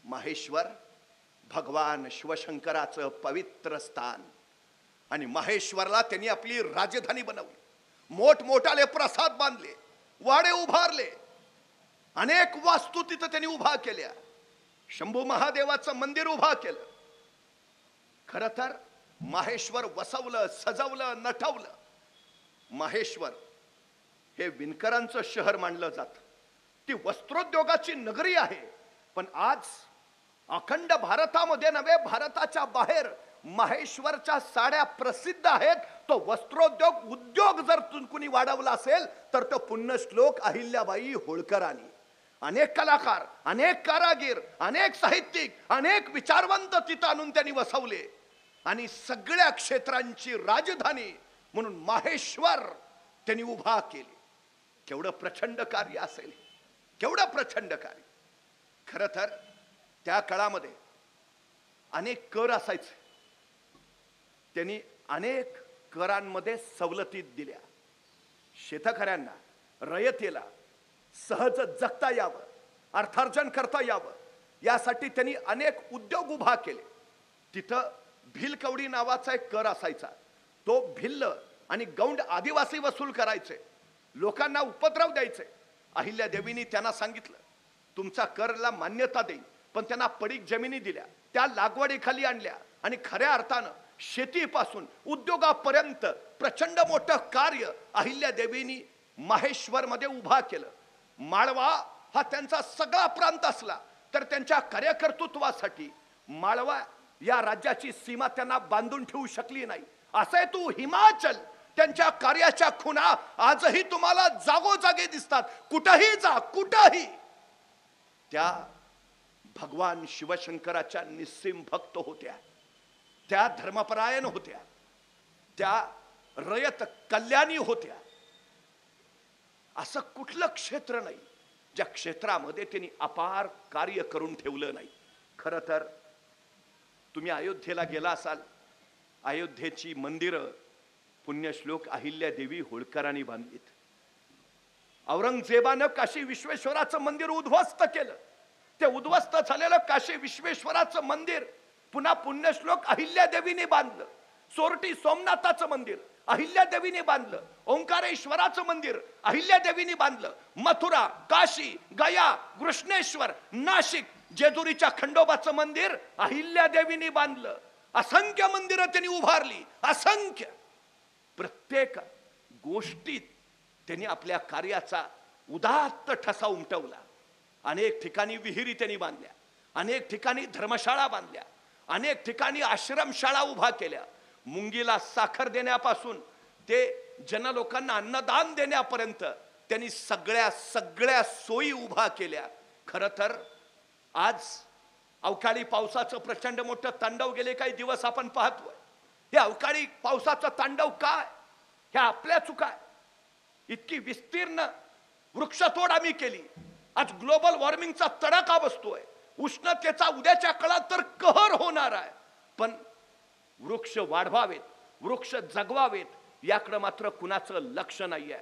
माहेश्वर भगवान शिवशंकराचं पवित्र स्थान. आणि माहेश्वरला त्यांनी आपली राजधानी बनवली. मोठमोठाले प्रसाद बांधले, वाडे उभारले, अनेक वास्तू तिथं त्यांनी उभा केल्या. शंभू महादेवाचं मंदिर उभा केलं. खरं तर माहेश्वर वसवलं, सजवलं, नटवलं. माहेश्वर हे विणकरांचं शहर मानलं जातं. ती वस्त्रोद्योगाची नगरी आहे. पण आज अखंड भारतामध्ये नव्हे, भारताच्या बाहेर माहेश्वरच्या साड्या प्रसिद्ध आहेत. तो वस्त्रोद्योग उद्योग जर कुणी वाढवला असेल तर तो पुण्यश्लोक अहिल्याबाई होळकरांनी. अनेक कलाकार, अनेक कारागीर, अनेक साहित्यिक, अनेक विचारवंत तिथं आणून त्यांनी वसवले आणि सगळ्या क्षेत्रांची राजधानी म्हणून माहेश्वर त्यांनी उभा केली. केवढं प्रचंड कार्य असेल, केवढं प्रचंड कार्य. खरं तर त्या काळामध्ये अनेक कर असायचे. त्यांनी अनेक करांमध्ये सवलती दिल्या. शेतकऱ्यांना, रयतेला सहज जगता यावं, अर्थार्जन करता यावं यासाठी त्यांनी अनेक उद्योग उभा केले. तिथं भिलकवडी नावाचा एक कर असायचा. तो भिल्ल आणि गौंड आदिवासी वसूल करायचे, लोकांना उपद्रव द्यायचे. अहिल्यादेवींनी त्यांना सांगितलं तुमचा करला मान्यता देईन, पण त्यांना पडीक जमिनी दिल्या, त्या लागवडीखाली आणल्या आणि खऱ्या अर्थानं शेतीपासून उद्योगापर्यंत प्रचंड मोठं कार्य अहिल्यादेवींनी माहेश्वर मध्ये उभा केलं. माळवा हा त्यांचा सगळा प्रांत असला तर त्यांच्या कार्यकर्तृत्वासाठी माळवा या राज्याची सीमा त्यांना बांधून ठेवू शकली नाही. असे तू हिमाचल, त्यांच्या कार्याच्या खुणा आजही तुम्हाला जागोजागी दिसतात. कुठेही जा, कुठेही. त्या भगवान शिवशंकराच्या निस्सीम भक्त होत्या, त्या धर्मपरायण होत्या, त्या रयत कल्याणी होत्या. असं कुठलं क्षेत्र नाही ज्या क्षेत्रामध्ये त्यांनी अपार कार्य करून ठेवलं नाही. खरं तर तुम्ही अयोध्येला गेला असाल, अयोध्येची मंदिरं पुण्यश्लोक अहिल्यादेवी होळकरांनी बांधलीत. औरंगजेबानं काशी विश्वेश्वराचं मंदिर उद्ध्वस्त केलं. ते उद्ध्वस्त झालेलं काशी विश्वेश्वराचं मंदिर पुन्हा पुण्यश्लोक अहिल्यादेवीने बांधलं. सोरटी सोमनाथाचं मंदिर अहिल्यादेवीने बांधलं. ओंकारेश्वराचं मंदिर अहिल्यादेवीने बांधलं. मथुरा, काशी, गया, कृष्णेश्वर, नाशिक, जेजुरीच्या खंडोबाचं मंदिर अहिल्यादेवीने बांधलं. असंख्य मंदिरं त्यांनी उभारली, असंख्य. प्रत्येक गोष्टीत त्यांनी आपल्या कार्याचा उदात्त ठसा उमटवला. अनेक ठिकाणी विहिरी त्यांनी बांधल्या, अनेक ठिकाणी धर्मशाळा बांधल्या, अनेक ठिकाणी आश्रमशाळा उभा केल्या. मुंगीला साखर देण्यापासून ते जनलोकांना अन्नदान देण्यापर्यंत त्यांनी सगळ्या सोयी उभा केल्या. खरं तर आज अवकाळी पावसाचं प्रचंड मोठं तांडव गेले काही दिवस आपण पाहतोय. हे अवकाळी पावसाचं तांडव काय? ह्या आपल्या चुका. इतकी विस्तीर्ण वृक्षतोड आम्ही केली. आज ग्लोबल वॉर्मिंगचा तडाखा बसतोय. उष्णतेचा उद्याच्या काळात तर कहर होणार आहे. पण वृक्ष वाढवावेत, वृक्ष जगवावेत याकडे मात्र कुणाचं लक्ष नाहीये.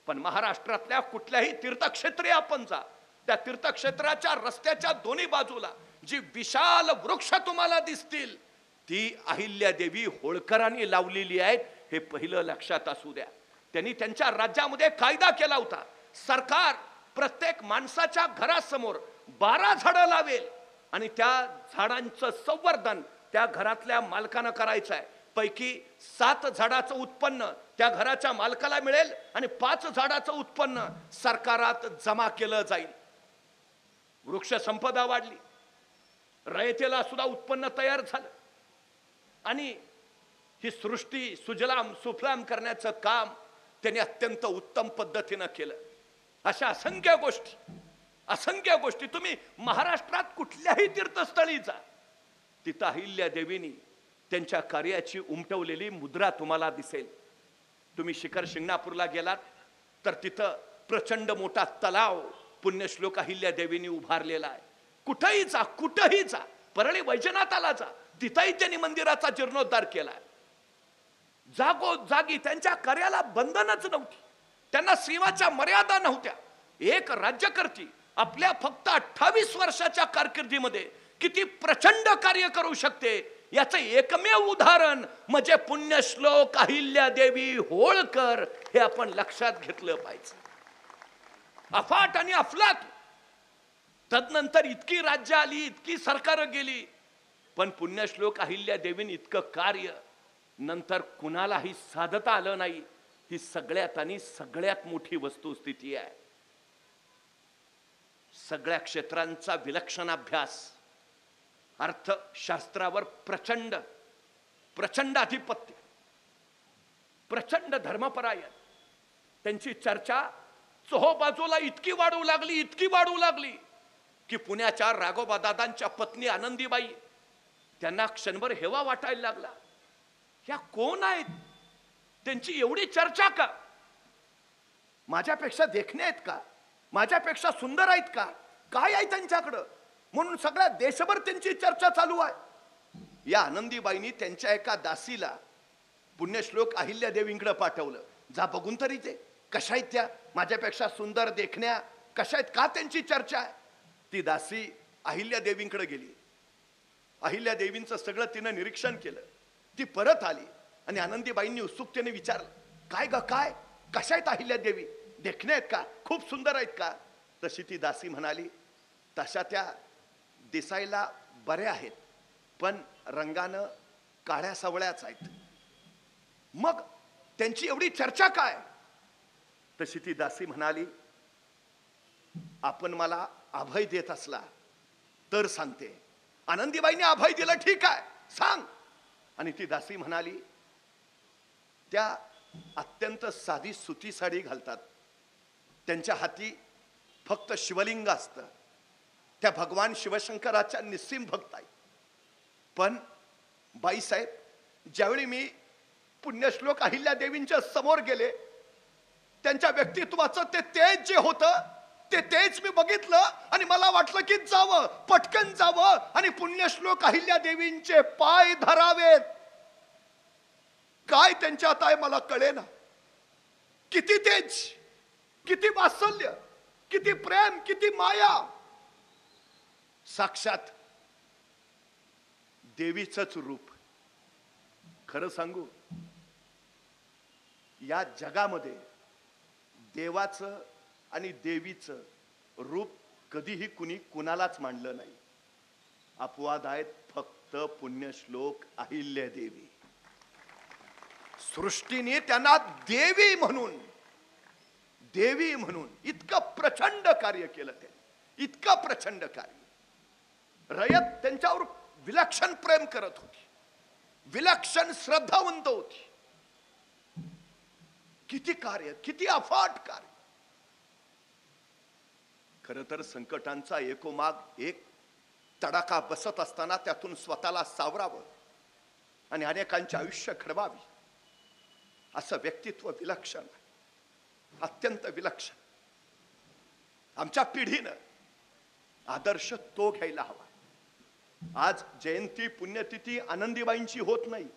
पण महाराष्ट्रातल्या कुठल्याही तीर्थक्षेत्री आपण जा, त्या तीर्थक्षेत्राच्या रस्त्याच्या दोन्ही बाजूला जी विशाल वृक्ष तुम्हाला दिसतील ती अहिल्यादेवी होळकरांनी लावलेली आहेत. हे पहिलं लक्षात असू द्या. त्यांनी त्यांच्या राज्यामध्ये कायदा केला होता. सरकार प्रत्येक माणसाच्या घरासमोर 12 झाडं लावेल आणि त्या झाडांचं संवर्धन त्या घरातल्या मालकानं करायचं आहे. पैकी 7 झाडाचं उत्पन्न त्या घराच्या मालकाला मिळेल आणि 5 झाडाचं उत्पन्न सरकारात जमा केलं जाईल. वृक्ष संपदा वाढली, रयतेला सुद्धा उत्पन्न तयार झालं आणि ही सृष्टी सुजलाम सुफलाम करण्याचं काम त्यांनी अत्यंत उत्तम पद्धतीनं केलं. अशा असंख्य गोष्टी तुम्ही महाराष्ट्रात कुठल्याही तीर्थस्थळी जा, तिथं अहिल्यादेवींनी त्यांच्या कार्याची उमटवलेली मुद्रा तुम्हाला दिसेल. तुम्ही शिखर शिंगणापूरला गेलात तर तिथं प्रचंड मोठा तलाव पुण्यश्लोक अहिल्यादेवींनी उभारलेला आहे. कुठेही जा, परळी वैजनाथाला जा, तिथंही त्यांनी मंदिराचा जीर्णोद्धार केला. जागोजागी त्यांच्या कार्याला बंधनच नव्हती, त्यांना सीमाच्या मर्यादा नव्हत्या. एक राज्यकर्ती आपल्या फक्त 28 वर्षाच्या कारकिर्दीमध्ये किती प्रचंड कार्य करू शकते याचं एकमेव उदाहरण म्हणजे पुण्यश्लोक अहिल्यादेवी होळकर. हे आपण लक्षात घेतलं पाहिजे. अफाट आणि अफलात तदनंतर इतकी राज्य आली, इतकी सरकार गेली, पण पुण्यश्लोक अहिल्यादेवींनी इतकं कार्य नंतर कुणालाही साधता आलं नाही. ही सगळ्यात आणि सगळ्यात मोठी वस्तुस्थिती आहे. सगळ्या क्षेत्रांचा विलक्षण अभ्यास, अर्थशास्त्रावर प्रचंड प्रचंड आधिपत्य, प्रचंड धर्मपरायण, त्यांची चर्चा चोहोबाजूला इतकी वाढू लागली की पुण्याच्या राघोबा दादांच्या पत्नी आनंदीबाई त्यांना क्षणभर हेवा वाटायला लागला. ह्या कोण आहेत? त्यांची एवढी चर्चा का? माझ्यापेक्षा देखणे आहेत का? माझ्यापेक्षा सुंदर आहेत का? काय आहे त्यांच्याकडं? म्हणून सगळ्या देशभर त्यांची चर्चा चालू आहे. या आनंदीबाईंनी त्यांच्या एका दासीला पुण्यश्लोक अहिल्यादेवींकडे पाठवलं. जा बघून तरी ते कशा आहेत, त्या माझ्यापेक्षा सुंदर देखण्या कशा आहेत, का त्यांची चर्चा आहे. ती दासी अहिल्यादेवींकडे गेली. अहिल्यादेवींचं सगळं तिनं निरीक्षण केलं. ती परत आली आणि आनंदीबाईंनी उत्सुकतेने विचारलं, काय ग काय, कशा आहेत अहिल्यादेवी? देखण्या आहेत का? खूप सुंदर आहेत का? तशी ती दासी म्हणाली, तशा त्या दिसायला बऱ्या आहेत, पण रंगानं काळ्या सावळ्याच आहेत. मग त्यांची एवढी चर्चा काय? तशी ती दासी म्हणाली, आपण मला अभय देत असला तर सांगते. आनंदीबाईंनी अभय दिलं, ठीक आहे सांग. आणि ती दासी म्हणाली, त्या अत्यंत साधी सुती साडी घालतात, त्यांच्या हाती फक्त शिवलिंग असतं, त्या भगवान शिवशंकराच्या निस्सीम भक्त आहेत. पण बाईसाहेब, ज्यावेळी मी पुण्यश्लोक अहिल्यादेवींच्या समोर गेले, त्यांच्या व्यक्तित्वाचं ते तेज जे होतं ते तेज मी बघितलं आणि मला वाटलं की जावं, पटकन जावं आणि पुण्यश्लोक अहिल्यादेवींचे पाय धरावेत. काय त्यांच्यात आहे मला कळेना. किती तेज, किती वात्सल्य, किती प्रेम, किती माया. साक्षात देवीचंच रूप. खरं सांगू, या जगामध्ये देवाचं आणि देवीचं रूप कधीही कुणी कुणालाच मांडलं नाही. अपवाद आहेत फक्त पुण्यश्लोक अहिल्यादेवी. सृष्टीने त्यांना देवी म्हणून इतकं प्रचंड कार्य केलं. त्यांनी इतकं प्रचंड कार्य. रयत त्यांच्यावर विलक्षण प्रेम करत होती, विलक्षण श्रद्धावंत होती. किती कार्य, किती अफाट कार्य. खर तर संकटांचा एकोमाग एक तडाखा बसत असताना त्यातून स्वतःला सावरावं आणि अनेकांचे आयुष्य घडवावी, असं व्यक्तित्व विलक्षण, अत्यंत विलक्षण. आमच्या पिढीनं आदर्श तो घ्यायला हवा. आज जयंती पुण्यतिथी आनंदीबाईंची होत नाही.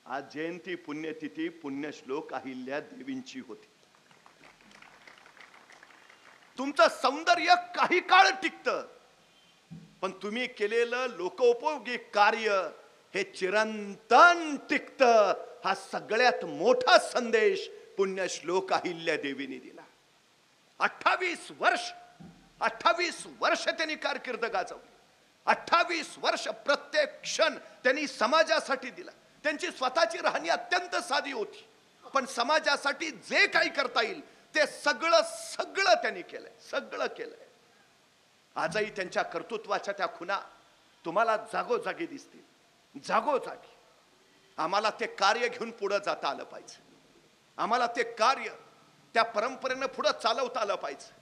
आज जयंती पुण्यतिथी पुण्यश्लोक अहिल्यादेवींची होती. तुमचं सौंदर्य काही काळ टिकतं, पण तुम्ही केलेलं लोकोपयोगी कार्य हे चिरंतन टिकतं. हा सगळ्यात मोठा संदेश पुण्यश्लोक अहिल्यादेवींनी दिला. 28 वर्ष त्यांनी कारकीर्द गाजवली. 28 वर्ष प्रत्येक क्षण त्यांनी समाजासाठी दिला. त्यांची स्वतःची राहणी अत्यंत साधी होती, पण समाजासाठी जे काही करता येईल ते सगळं त्यांनी केलंय, सगळं केलंय. आजही त्यांच्या कर्तृत्वाच्या त्या खुणा तुम्हाला जागोजागी दिसतील, जागोजागी. आम्हाला ते कार्य घेऊन पुढे जाता आलं पाहिजे. आम्हाला ते कार्य त्या परंपरेनं पुढे चालवता आलं पाहिजे.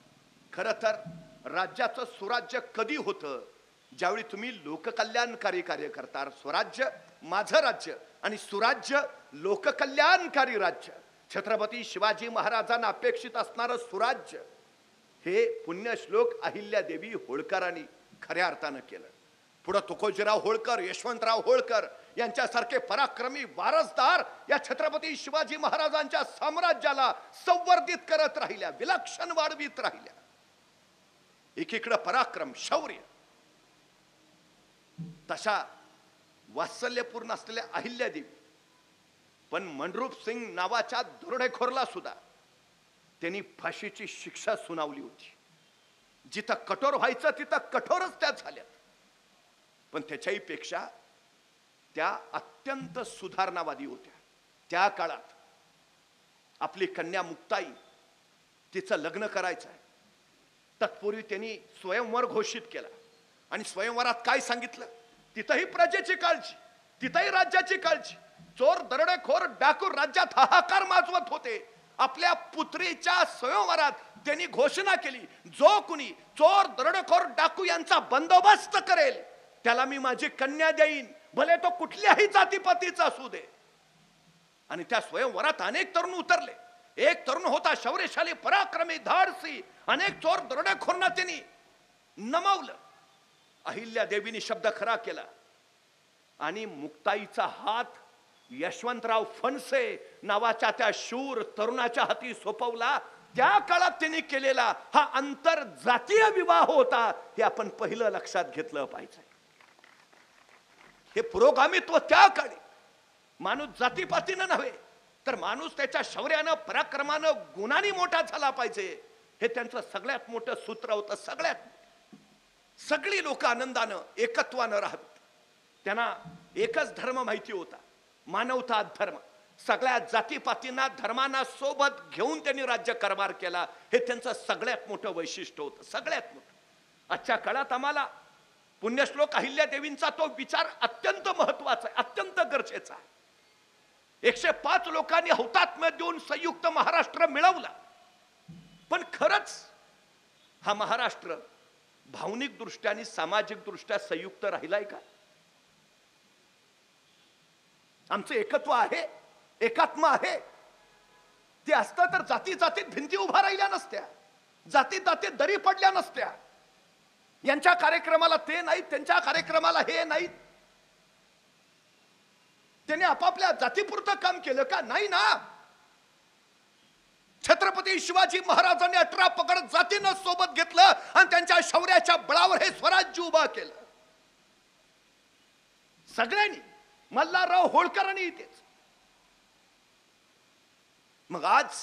खरं तर राज्याचं सुराज्य कधी होतं? ज्यावेळी तुम्ही लोककल्याणकारी कार्य करता. स्वराज्य माझं राज्य आणि सुराज्य लोककल्याणकारी राज्य. छत्रपती शिवाजी महाराजांना अपेक्षित असणारं सुराज्य हे पुण्यश्लोक अहिल्यादेवी होळकरांनी खऱ्या अर्थानं केलं. पुढे तुकोजीराव होळकर, यशवंतराव होळकर यांच्यासारखे पराक्रमी वारसदार या छत्रपती शिवाजी महाराजांच्या साम्राज्याला संवर्धित करत राहिल्या, विलक्षण वाढवित राहिल्या. एकीकडे पराक्रम, शौर्य, तशा वात्सल्यपूर्ण असलेल्या अहिल्यादेवी. पण मनरूप सिंग नावाच्या दरोडेखोरला सुद्धा त्यांनी फाशीची शिक्षा सुनावली होती. जिथं कठोर व्हायचं तिथं कठोरच त्या झाल्यात. पण त्याच्याही पेक्षा त्या अत्यंत सुधारणावादी होत्या. त्या काळात आपली कन्या मुक्ताई, तिचं लग्न करायचं आहे. तत्पूर्वी त्यांनी स्वयंवर घोषित केला. आणि स्वयंवरात काय सांगितलं? तिथंही प्रजेची काळजी, तिथंही राज्याची काळजी. चोर, दरोडेखोर, डाकू राज्यात हाहाकार माजवत होते. आपल्या पुत्रीच्या स्वयंवरात त्यांनी घोषणा केली, जो कुणी चोर, दरोडेखोर, डाकू यांचा बंदोबस्त करेल त्याला मी माझी कन्या देईन, भले तो कुठल्याही जातीपातीचा असू दे. आणि त्या स्वयंवरात अनेक तरुण उतरले. एक तरुण होता शौर्यशाली, पराक्रमी, धाडसी. अनेक चोर, दरोडेखोरांना त्यांनी नमवलं. अहिल्या देवीने शब्द खरा केला आणि मुक्ताईचा हात यशवंतराव फणसे नावाच्या त्या शूर तरुणाच्या हाती सोपवला. त्या काळात त्यांनी केलेला हा आंतरजातीय विवाह होता, हे आपण पहिलं लक्षात घेतलं पाहिजे. हे पुरोगामित्व त्या काळी माणूस जातीपातीनं नव्हे, तर माणूस त्याच्या शौर्यानं, पराक्रमानं, गुणांनी मोठा झाला पाहिजे, हे त्यांचं सगळ्यात मोठं सूत्र होतं. सगळी लोक आनंदानं, एकत्वानं राहावीत. त्यांना एकच धर्म माहिती होता, मानवता धर्म. सगळ्या जातीपातींना, धर्मांना सोबत घेऊन त्यांनी राज्य कारभार केला. हे त्यांचं सगळ्यात मोठं वैशिष्ट्य होतं, सगळ्यात मोठं. आजच्या काळात आम्हाला पुण्यश्लोक अहिल्यादेवींचा तो विचार अत्यंत महत्वाचा आहे, अत्यंत गरजेचा आहे. 105 लोकांनी हौतात्म्य देऊन संयुक्त महाराष्ट्र मिळवला. पण खरंच हा महाराष्ट्र भावनिक दृष्ट्या आणि सामाजिक दृष्ट्या संयुक्त राहिलाय का? आमचं एकत्व आहे, एकात्म आहे. ते असतं तर जाती जातीत भिंती उभा राहिल्या नसत्या, जाती जातीत दरी पडल्या नसत्या. यांच्या कार्यक्रमाला ते नाहीत, त्यांच्या कार्यक्रमाला हे नाहीत. त्यांनी आपापल्या जातीपुरतं काम केलं का? नाही ना. छत्रपती शिवाजी महाराजांनी 18 पगड जातीनं सोबत घेतलं आणि त्यांच्या शौर्याच्या बळावर हे स्वराज्य उभा केलं. सगळ्यांनी, मल्हारराव होळकरांनी इथेच. मग आज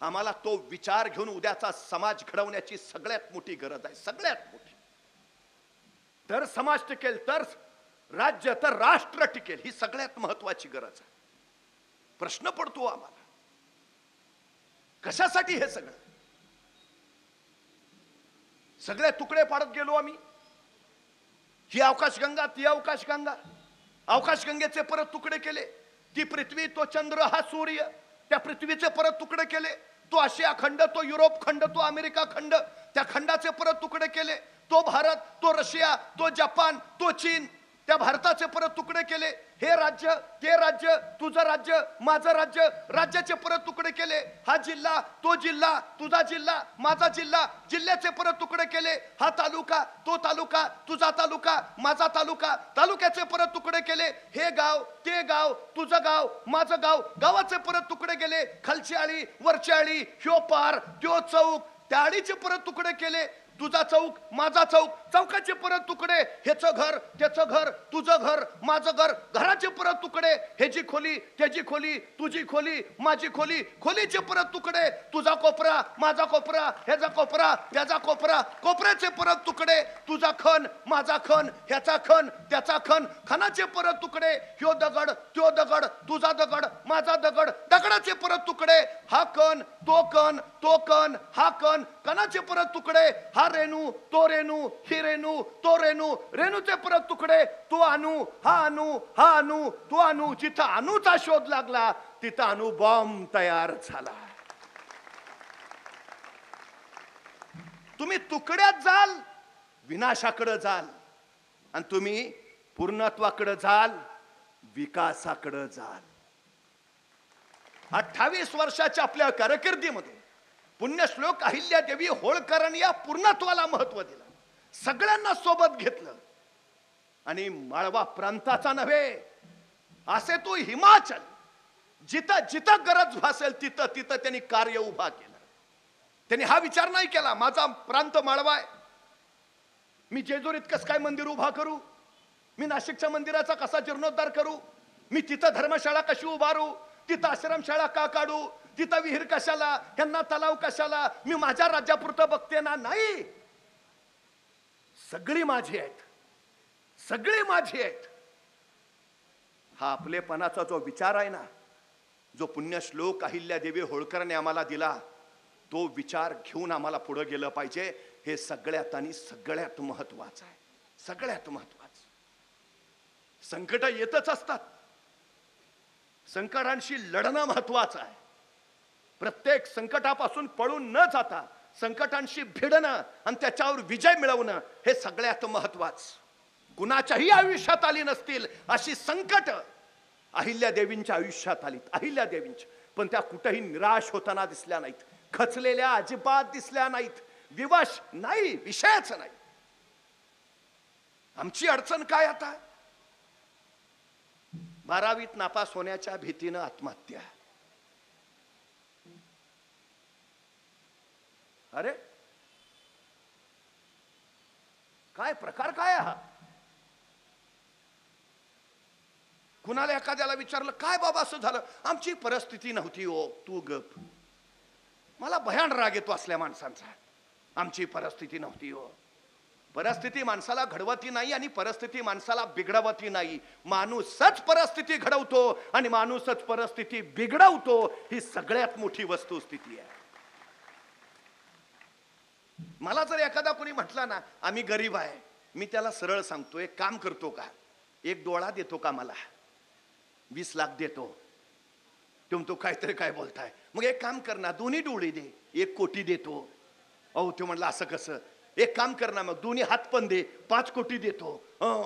आम्हाला तो विचार घेऊन उद्याचा समाज घडवण्याची सगळ्यात मोठी गरज आहे, सगळ्यात मोठी. तर समाज टिकेल, तर राज्य, तर राष्ट्र टिकेल, ही सगळ्यात महत्वाची गरज आहे. प्रश्न पडतो आम्हाला, कशासाठी हे सगळं? सगळे तुकडे पाडत गेलो आम्ही. ही आकाशगंगा, ती आकाशगंगा. आकाशगंगेचे परत तुकडे केले. ती पृथ्वी, तो चंद्र, हा सूर्य. त्या पृथ्वीचे परत तुकडे केले. तो आशिया खंड, तो युरोप खंड, तो अमेरिका खंड, त्या खंडाचे परत तुकडे केले. तो भारत, तो रशिया, तो जपान, तो चीन, त्या भारताचे परत तुकडे केले. हे राज्य, ते राज्य, तुझं राज्य, माझं राज्य, राज्याचे परत तुकडे केले. हा जिल्हा, तो जिल्हा, तुझा जिल्हा, माझा जिल्हा, जिल्ह्याचे परत तुकडे केले. हा तालुका, तो तालुका, तुझा तालुका, माझा तालुका, तालुक्याचे परत तुकडे केले. हे गाव, ते गाव, तुझं गाव, माझं गाव, गावाचे परत तुकडे केले. खालची आळी, वरची आळी, ह्यो पार, त्यो चौक, त्या आळीचे परत तुकडे केले. तुझा चौक, माझा चौक, चौकाचे परत तुकडे. ह्याचं घर, त्याचं घर, तुझं घर, माझं घर, घराचे परत तुकडे. ह्याची खोली, त्याची खोली, तुझी खोली, माझी खोली, खोलीचे परत तुकडे. तुझा कोपरा, माझा कोपरा, ह्याचा कोपरा, त्याचा कोपरा, कोपऱ्याचे परत तुकडे. तुझा खण, माझा खण, ह्याचा खण, त्याचा खण, खणाचे परत तुकडे. ह्यो दगड, त्यो दगड, तुझा दगड, माझा दगड, दगडाचे परत तुकडे. हा कण, तो कण, तो कण, हा कण, कणाचे परत तुकडे. हा रेणू, तो रेणू, ही रेणू, तो रेणू, रेणूचे परत तुकडे. तो अणू, हा अणू, हा अणू, तो अणू. जिथं अणूचा शोध लागला तिथं अणू बॉम्ब तयार झाला. तुम्ही तुकड्यात जाल, विनाशाकडे जाल, आणि तुम्ही पूर्णत्वाकडे जाल, विकासाकडे जाल. 28 वर्षाच्या आपल्या कारकिर्दीमध्ये पुण्यश्लोक अहिल्यादेवी होळकरांनी या पूर्णत्वाला महत्व दिलं. सगळ्यांना सोबत घेतलं. आणि माळवा प्रांताचा नव्हे, असे तो हिमाचल, जिथं जिथं गरज भासेल तिथं तिथं त्यांनी कार्य उभा केलं. त्यांनी हा विचार नाही केला माझा प्रांत माळवा आहे, मी जेजुरीत कसं काय मंदिर उभा करू, मी नाशिकच्या मंदिराचा कसा जीर्णोद्धार करू, मी तिथं धर्मशाळा कशी उभारू, तिथं आश्रमशाळा का काढू, तिथं विहीर कशाला, ह्यांना तलाव कशाला, मी माझ्या राज्यापुरतं बघते ना. नाही, सगळी माझी आहेत, सगळी माझी आहेत. हा आपलेपणाचा जो विचार आहे ना, जो पुण्यश्लोक अहिल्यादेवी होळकरांनी आम्हाला दिला तो विचार घेऊन आम्हाला पुढे गेलं पाहिजे. हे सगळ्यात आणि सगळ्यात महत्वाचं आहे. सगळ्यात महत्वाचं. संकट येतच असतात, संकटांशी लढणं महत्वाचं आहे. प्रत्येक संकटापासून पळून न जाता संकटांशी भिडणं आणि त्याच्यावर विजय मिळवणं हे सगळ्यात महत्वाचं. कुणाच्याही आयुष्यात आली नसतील अशी संकट अहिल्यादेवींच्या आयुष्यात आलीत, अहिल्यादेवींच्या. पण त्या कुठेही निराश होताना दिसल्या नाहीत, खचलेल्या अजिबात दिसल्या नाहीत, विवश नाही, विषयच नाही. आमची अडचण काय आता? 12वीत नापास होण्याच्या भीतीनं आत्महत्या. अरे काय प्रकार काय हा? कुणाला एखाद्याला विचारलं काय बाबा असं झालं? आमची परिस्थिती नव्हती हो. तू गप. मला भयान राग येतो असल्या माणसांचा. आमची परिस्थिती नव्हती हो. परिस्थिती माणसाला घडवती नाही आणि परिस्थिती माणसाला बिघडवती नाही. माणूसच परिस्थिती घडवतो आणि माणूसच परिस्थिती बिघडवतो. ही सगळ्यात मोठी वस्तुस्थिती आहे. मला जर एखादा कोणी म्हटला ना आम्ही गरीब आहे, मी त्याला सरळ सांगतो एक काम करतो का? एक डोळा देतो का मला? 20 लाख देतो. तो काहीतरी काय बोलताय? मग एक काम कर ना, दोन्ही डोळे दे, 1 कोटी देतो. अहो तो म्हणला असं कसं? एक काम कर ना, मग दोन्ही हात पण दे, 5 कोटी देतो.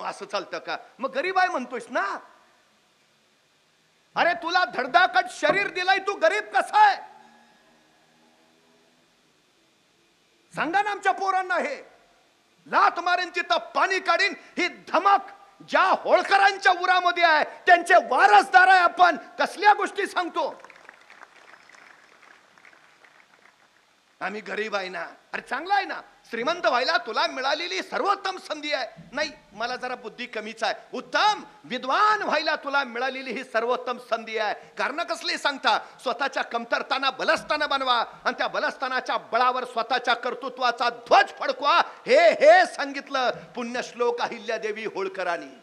असं चालतं का? मग गरीब आहे म्हणतोयस ना? अरे तुला धडधाकट शरीर दिलाय, तू गरीब कसा आहे? सांगा ना आमच्या पोरांना. हे लात मारेन तिथं पाणी काढीन ही धमक ज्या होळकरांच्या उरामध्ये आहे, त्यांचे वारसदार आहे आपण. कसल्या गोष्टी सांगतो? आम्ही गरीब आहे ना. अरे चांगला आहे ना, श्रीमंत व्हायला तुला मिळालेली सर्वोत्तम संधी आहे. नाही, मला जरा बुद्धी कमीच आहे. उत्तम विद्वान व्हायला तुला मिळालेली ही सर्वोत्तम संधी आहे. कारण कसली सांगता? स्वतःच्या कमतरताना बलस्थान बनवा आणि त्या बलस्थानाच्या बळावर स्वतःच्या कर्तृत्वाचा ध्वज फडकवा. हे सांगितलं पुण्यश्लोक अहिल्यादेवी होळकरांनी.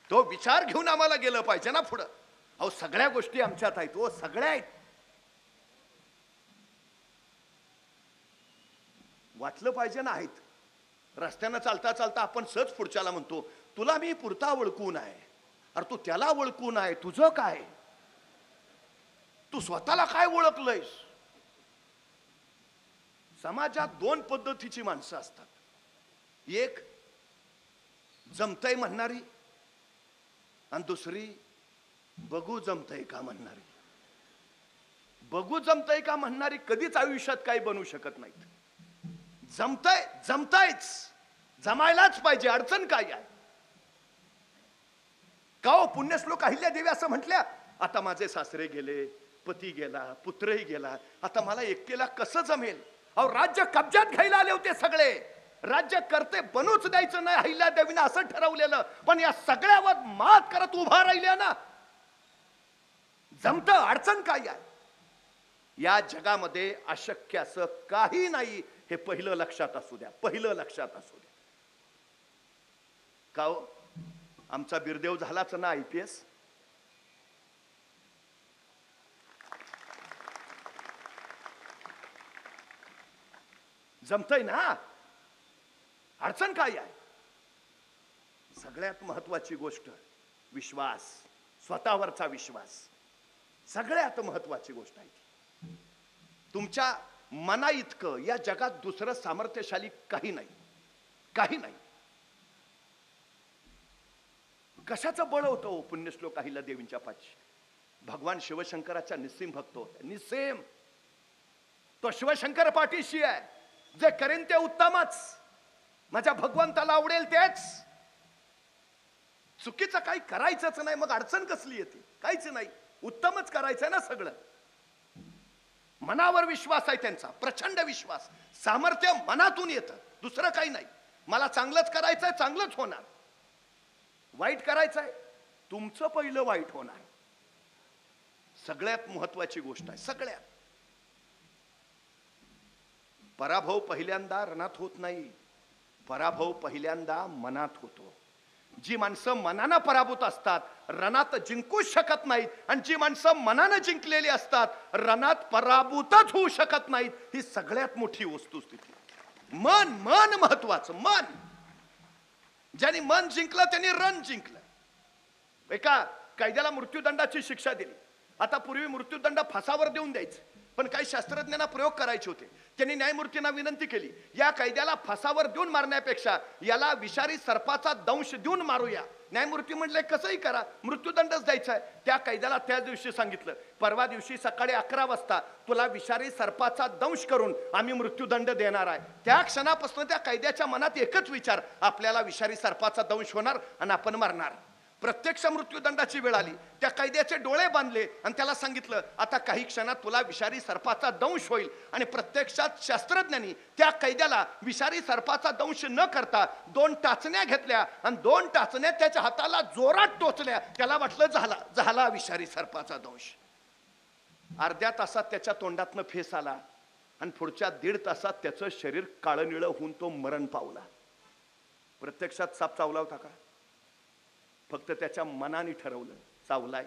तो विचार घेऊन आम्हाला गेलं पाहिजे ना पुढं. अहो सगळ्या गोष्टी आमच्यात आहेत, हो सगळ्या आहेत. वाटलं पाहिजे ना आहेत. रस्त्यानं चालता चालता आपण सहज पुढच्याला म्हणतो तुला मी पुरता ओळखून आहे. अरे तू त्याला ओळखून आहे, तुझं काय? तू स्वतःला काय ओळखलंयस? समाजात 2 पद्धतीची माणसं असतात. एक जमतय म्हणणारी आणि दुसरी बघू जमतय का म्हणणारी. बघू जमतय का म्हणणारी कधीच आयुष्यात काही बनू शकत नाहीत. जमतायच, जमायलाच पाहिजे. अडचण काय आहे? का हो पुण्यश्लोक अहिल्यादेवी असं म्हटल्या, आता माझे सासरे गेले, पती गेला, पुत्रही गेला, आता मला एकटेला कसं जमेल? अहो राज्य कब्जात घ्यायला आले होते सगळे. राज्य करते बनूच द्यायचं नाही अहिल्यादेवीने असं ठरवलेलं. पण या सगळ्यावर मात करत उभा राहिल्या ना. जमत. अडचण काय आहे? या जगामध्ये अशक्य असं काही नाही. हे पहिलं लक्षात असू द्या, पहिलं लक्षात असू द्या. का हो आमचा बिरदेव झालाच ना IPS. जमतय ना. अडचण काय आहे? सगळ्यात महत्वाची गोष्ट विश्वास, स्वतःवरचा विश्वास सगळ्यात महत्वाची गोष्ट आहे. तुमच्या मना इतकं या जगात दुसरं सामर्थ्यशाली काही नाही, काही नाही. कशाचं बळ होतं पुण्यश्लोक अहिल्यादेवींच्या पाठी? भगवान शिवशंकराच्या निस्सीम भक्त होते. निस्सीम. तो शिवशंकर पाठीशी आहे. जे करेन ते उत्तमच. माझ्या भगवंताला आवडेल तेच. चुकीचं काही करायचंच नाही. मग अडचण कसली येते? काहीच नाही. उत्तमच करायचंय ना सगळं. मनावर विश्वास आहे त्यांचा, प्रचंड विश्वास. सामर्थ्य मनातून येतं, दुसरं काही नाही. मला चांगलंच करायचंय, चांगलंच होणार. वाईट करायचंय, तुमचं पहिलं वाईट होणार. सगळ्यात महत्वाची गोष्ट आहे. सगळ्यात. पराभव पहिल्यांदा रणात होत नाही, पराभव पहिल्यांदा मनात होतो. जी माणसं मनानं पराभूत असतात रणात जिंकूच शकत नाहीत, आणि जी माणसं मनानं जिंकलेली असतात रणात पराभूतच होऊ शकत नाहीत. ही सगळ्यात मोठी वस्तुस्थिती. मन मन महत्वाचं. मन, ज्यांनी मन जिंकलं त्यांनी रण जिंकलं. एका कैद्याला मृत्यूदंडाची शिक्षा दिली. आता पूर्वी मृत्यूदंड फासावर देऊन द्यायचे, पण काही शास्त्रज्ञांना प्रयोग करायचे होते. त्यांनी न्यायमूर्तींना विनंती केली, या कैद्याला फासावर देऊन मारण्यापेक्षा याला विषारी सर्पाचा दंश देऊन मारूया. न्यायमूर्ती म्हटले कसंही करा, मृत्यूदंडच द्यायचा आहे. त्या कैद्याला त्याच दिवशी सांगितलं, परवा दिवशी सकाळी 11 वाजता तुला विषारी सर्पाचा दंश करून आम्ही मृत्यूदंड देणार आहे. त्या क्षणापासून त्या कैद्याच्या मनात एकच विचार, आपल्याला विषारी सर्पाचा दंश होणार आणि आपण मरणार. प्रत्यक्ष मृत्यूदंडाची वेळ आली, त्या कैद्याचे डोळे बांधले आणि त्याला सांगितलं, आता काही क्षणात तुला विषारी सर्पाचा दंश होईल. आणि प्रत्यक्षात शास्त्रज्ञांनी त्या कैद्याला विषारी सर्पाचा दंश न करता 2 टाचण्या घेतल्या आणि 2 टाचण्या त्याच्या हाताला जोरात टोचल्या. त्याला वाटलं झाला विषारी सर्पाचा दंश. अर्ध्या तासात त्याच्या तोंडातनं फेस आला आणि पुढच्या 1.5 तासात त्याचं शरीर काळनिळं होऊन तो मरण पावला. प्रत्यक्षात साप चावला होता का? फक्त त्याच्या मनाने ठरवलं, चावलाय,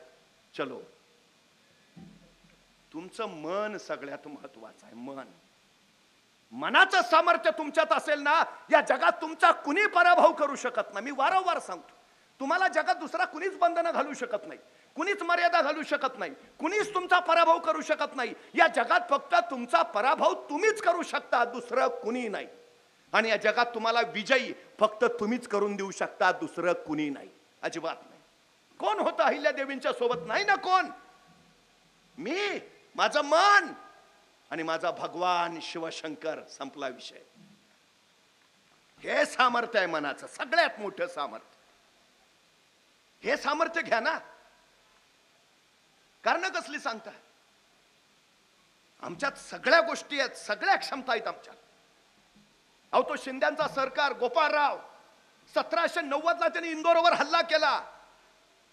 चलो. तुमचं मन सगळ्यात महत्वाचं आहे. मन, मनाचं सामर्थ्य तुमच्यात असेल ना, या जगात तुमचा कुणी पराभव करू शकत नाही. मी वारंवार सांगतो, तुम्हाला जगात दुसरा कुणीच बंधनं घालू शकत नाही, कुणीच मर्यादा घालू शकत नाही, कुणीच तुमचा पराभव करू शकत नाही. या जगात फक्त तुमचा पराभव तुम्हीच करू शकता, दुसरं कुणी नाही. आणि या जगात तुम्हाला विजयी फक्त तुम्हीच करून देऊ शकता, दुसरं कुणी नाही, अजिबात नाही. कोण होतं अहिल्यादेवींच्या सोबत? नाही ना कोण. मी, माझं मन आणि माझा भगवान शिवशंकर, संपला विषय. हे सामर्थ्य आहे मनाचं, सगळ्यात मोठं सामर्थ्य. हे सामर्थ्य घ्या ना. कारण कसली सांगता? आमच्यात सगळ्या गोष्टी आहेत, सगळ्या क्षमता आहेत आमच्यात. अहो, तो शिंद्यांचा सरकार गोपाळराव 1790 ला त्यांनी इंदोरवर हल्ला केला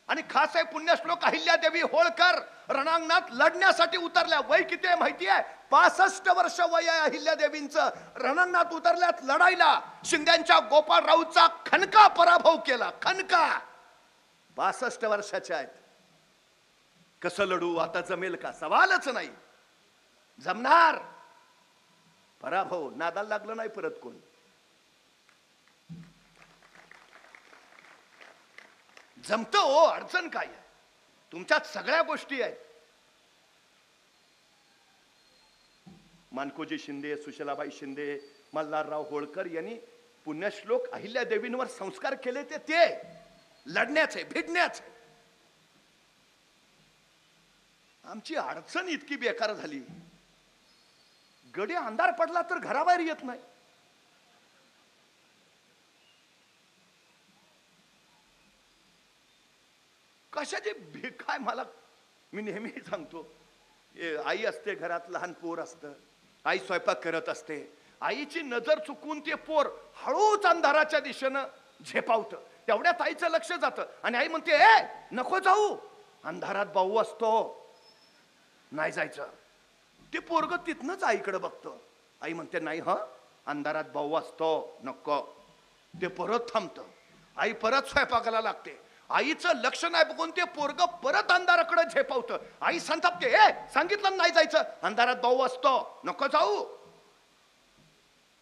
आणि खास आहे पुण्यश्लोक अहिल्यादेवी होळकर रणांगणात लढण्यासाठी उतरल्या. वय किती आहे माहिती आहे? 65 वर्ष वय आहे अहिल्यादेवींचं. रणांगणात उतरल्यात लढायला. शिंद्यांच्या गोपाळरावचा खणका पराभव केला. खणका. 62 वर्षाच्या आहेत. कसं लढू? आता जमेल का? सवालच नाही. जमणार. पराभव. नादाला लागलं नाही परत कोण. जमतं हो, अडचण काय आहे? तुमच्यात सगळ्या गोष्टी आहेत. मानकोजी शिंदे, सुशीलाबाई शिंदे, मल्हारराव होळकर यांनी पुण्यश्लोक अहिल्यादेवींवर संस्कार केले. ते लढण्याचे, भिडण्याचे. आमची अडचण इतकी बेकार झाली, गडी अंधार पडला तर घराबाहेर येत नाही. कशाची काय? मला, मी नेहमी सांगतो, आई असते घरात, लहान पोर असतं, आई स्वयंपाक करत असते. आईची नजर चुकवून ते पोर हळूच अंधाराच्या दिशेनं झेपावतं. तेवढ्यात आईचं लक्ष जातं आणि आई म्हणते, ए नको जाऊ, अंधारात भाऊ असतो, नाही जायचं. ते पोरग तिथनच आईकडे बघतं. आई म्हणते, नाही हा, अंधारात भाऊ असतो, नको. ते परत थांबतं. आई परत स्वयंपाकाला लागते. आईचं लक्ष नाही बघून ते पोरग परत अंधाराकडे झेपावतं. आई संतापते, ए सांगितलं नाही जायचं, अंधारात भाऊ असतो, नको जाऊ.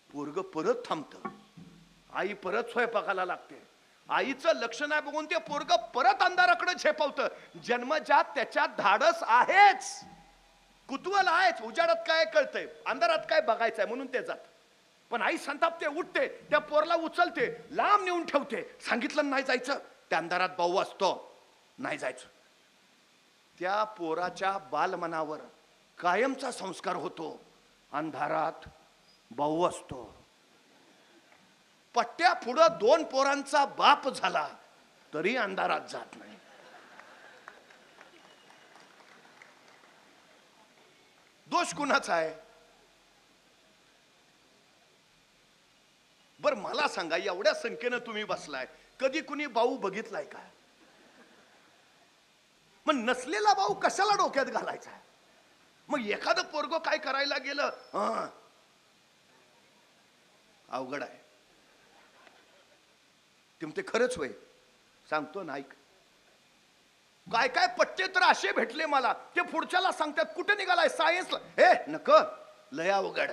पोरग परत थांबतं. आई परत स्वयंपाकाला लागते. आईचं लक्ष नाही बघून ते पोरग परत अंधाराकडे झेपावतं. जन्मजात त्याच्यात धाडस आहेच, कुतूहल आहेच. उजाडात काय कळतंय, अंधारात काय बघायचंय म्हणून ते जात. पण आई संतापते, उठते, त्या पोरला उचलते, लांब नेऊन ठेवते. सांगितलं नाही जायचं, त्या अंधारात भाऊ असतो, नाही जायचं. त्या पोराच्या बालमनावर कायमचा संस्कार होतो, अंधारात भाऊ असतो. पट्ट्या पुढं 2 पोरांचा बाप झाला तरी अंधारात जात नाही. दोष कुणाचा आहे? बर मला सांगा, एवढ्या संख्येनं तुम्ही बसलाय, कधी कुणी भाऊ बघितलाय का? मग नसलेला भाऊ कशाला डोक्यात घालायचा? मग एखादं पोरगं काय करायला गेलं, अवघड आहे. ते म्हणते खरंच होय, सांगतो नाही. काय काय पट्टे तर असे भेटले मला, ते पुढच्याला सांगतात कुठे निघालाय सायन्सला. हे नक लय अवघड,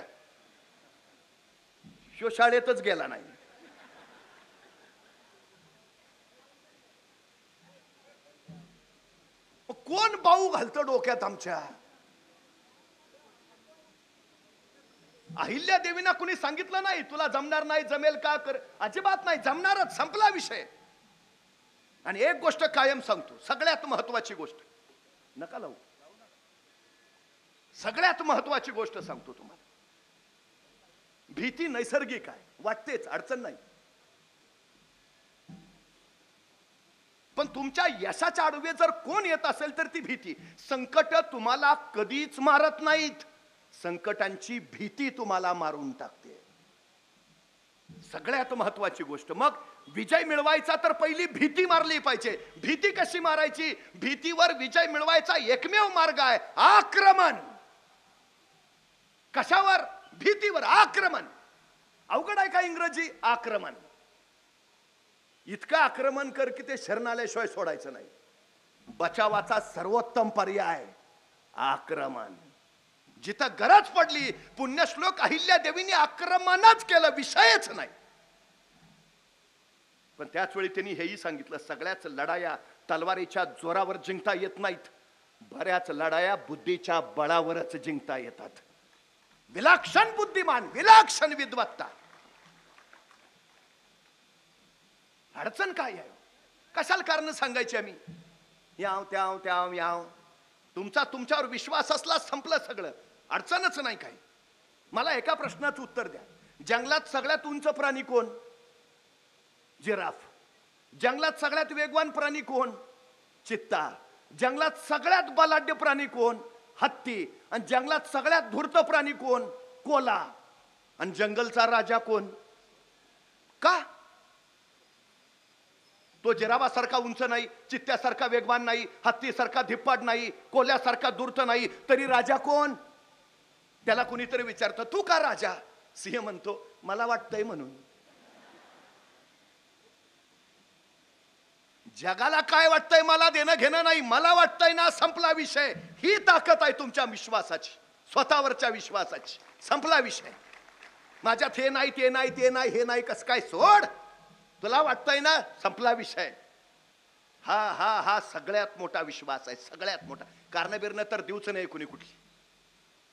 शो शाळेतच गेला नाही. कोण बाऊ घालतं डोक्यात आमच्या? अहिल्या देवीना कुणी सांगितलं नाही तुला जमणार नाही, जमेल का कर, अजिबात नाही, जमणारच, संपला विषय. आणि एक गोष्ट कायम सांगतो, सगळ्यात महत्वाची गोष्ट, नका लावू, सगळ्यात महत्वाची गोष्ट सांगतो तुम्हाला. भीती नैसर्गिक आहे, वाटतेच, अडचण नाही. पण तुमच्या यशाच्या आडवे जर कोण येत असेल तर ती भीती. संकट तुम्हाला कधीच मारत नाहीत, संकटांची भीती तुम्हाला मारून टाकते. सगळ्यात महत्वाची गोष्ट. मग विजय मिळवायचा तर पहिली भीती मारली पाहिजे. भीती कशी मारायची? भीतीवर विजय मिळवायचा एकमेव मार्ग आहे आक्रमण. कशावर? भीतीवर आक्रमण. अवघड आहे का इंग्रजी? आक्रमण. इतकं आक्रमण कर की ते शरण आल्याशिवाय सोडायचं नाही. बचावाचा सर्वोत्तम पर्याय आक्रमण. जिथं गरज पडली, पुण्यश्लोक अहिल्या देवीने आक्रमणच केलं, विषयच नाही. पण त्याच वेळी त्यांनी हेही सांगितलं, सगळ्याच लढाया तलवारीच्या जोरावर जिंकता येत नाहीत, बऱ्याच लढाया बुद्धीच्या बळावरच जिंकता येतात. विलक्षण बुद्धिमान, विलक्षण विद्वत्ता. अडचण काय आहे? कशाला कारण सांगायची आम्ही? याव त्याव त्याव याव. तुमचा तुमच्यावर विश्वास असला संपलं सगळं, अडचणच नाही काही. मला एका प्रश्नाचं उत्तर द्या. जंगलात सगळ्यात उंच प्राणी कोण? जिराफ. जंगलात सगळ्यात वेगवान प्राणी कोण? चित्ता. जंगलात सगळ्यात बलाढ्य प्राणी कोण? हत्ती. आणि जंगलात सगळ्यात धूर्त प्राणी कोण? कोल्हा. आणि जंगलचा राजा कोण? का? तो जिराफासारखा उंच नाही, चित्त्यासारखा वेगवान नाही, हत्तीसारखा धिप्पाड नाही, कोल्ह्यासारखा धूर्त नाही, तरी राजा कोण? त्याला कुणीतरी विचारतं, तू का राजा? सिंह म्हणतो, मला वाटतंय म्हणून. जगाला काय वाटतंय मला देणं घेणं नाही, मला वाटतंय ना, संपला विषय. ही ताकद आहे तुमच्या विश्वासाची, स्वतःवरच्या विश्वासाची. संपला विषय. माझ्यात हे नाही, ते नाही, ते नाही, हे नाही, कस काय, सोड. तुला वाटतंय ना, संपला विषय. हा हा हा सगळ्यात मोठा विश्वास आहे, सगळ्यात मोठा. कारण बिरणं तर देऊच नाही कुणी कुठली,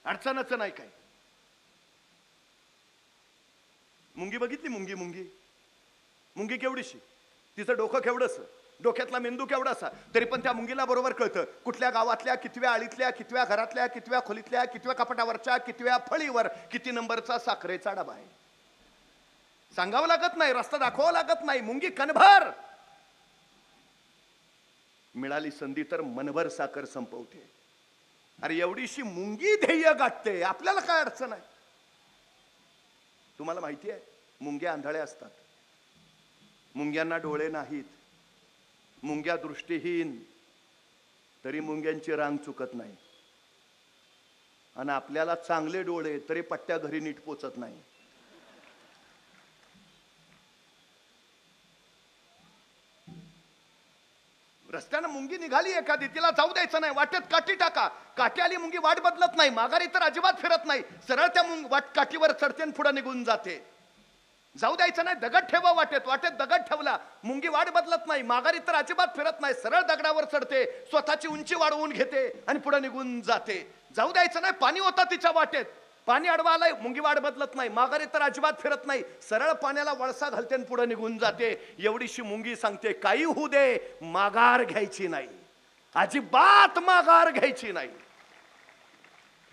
अडचणच नाही काय. मुंगी बघितली? मुंगी मुंगी मुंगी केवढीशी, तिचं डोकं केवढंस, डोक्यातला मेंदू केवढासा, तरी पण त्या मुंगीला बरोबर कळतं कुठल्या गावातल्या, कितव्या आळीतल्या, कितव्या घरातल्या, कितव्या खोलीतल्या, कितव्या कपाटावरच्या, कितव्या फळीवर किती नंबरचा साखरेचा डबा आहे. सांगावं लागत नाही, रस्ता दाखवावं लागत नाही. मुंगी कणभर. मिळाली संधी तर मनभर साखर संपवते. अरे एवढीशी मुंगी ध्येय गाठते, आपल्याला काय अडचण आहे? तुम्हाला माहिती आहे, मुंग्या आंधळ्या असतात, मुंग्यांना डोळे नाहीत, मुंग्या दृष्टीहीन, तरी मुंग्यांची रांग चुकत नाही. आणि आपल्याला चांगले डोळे, तरी पट्ट्या घरी नीट पोचत नाही. रस्त्यानं मुंगी निघाली एखादी, तिला जाऊ द्यायचं नाही, वाटेत काठी टाका. काठी आली मुंगी वाट बदलत नाही, माघारी तर अजिबात फिरत नाही, सरळ त्या काठीवर चढते पुढे निघून जाते. जाऊ द्यायचं नाही, दगड ठेवा वाटेत, वाटेत दगड ठेवला, मुंगी वाट बदलत नाही, माघारी तर अजिबात फिरत नाही, सरळ दगडावर चढते, स्वतःची उंची वाढवून घेते आणि पुढे निघून जाते. जाऊ द्यायचं नाही, पाणी होता तिच्या वाटेत, पाणी अडवा आलंय, मुंगी वाट बदलत नाही, माघारी तर अजिबात फिरत नाही, सरळ पाण्याला वळसा घालते आणि पुढे निघून जाते. एवढीशी मुंगी सांगते, काही होऊ दे, माघार घ्यायची नाही, अजिबात माघार घ्यायची नाही.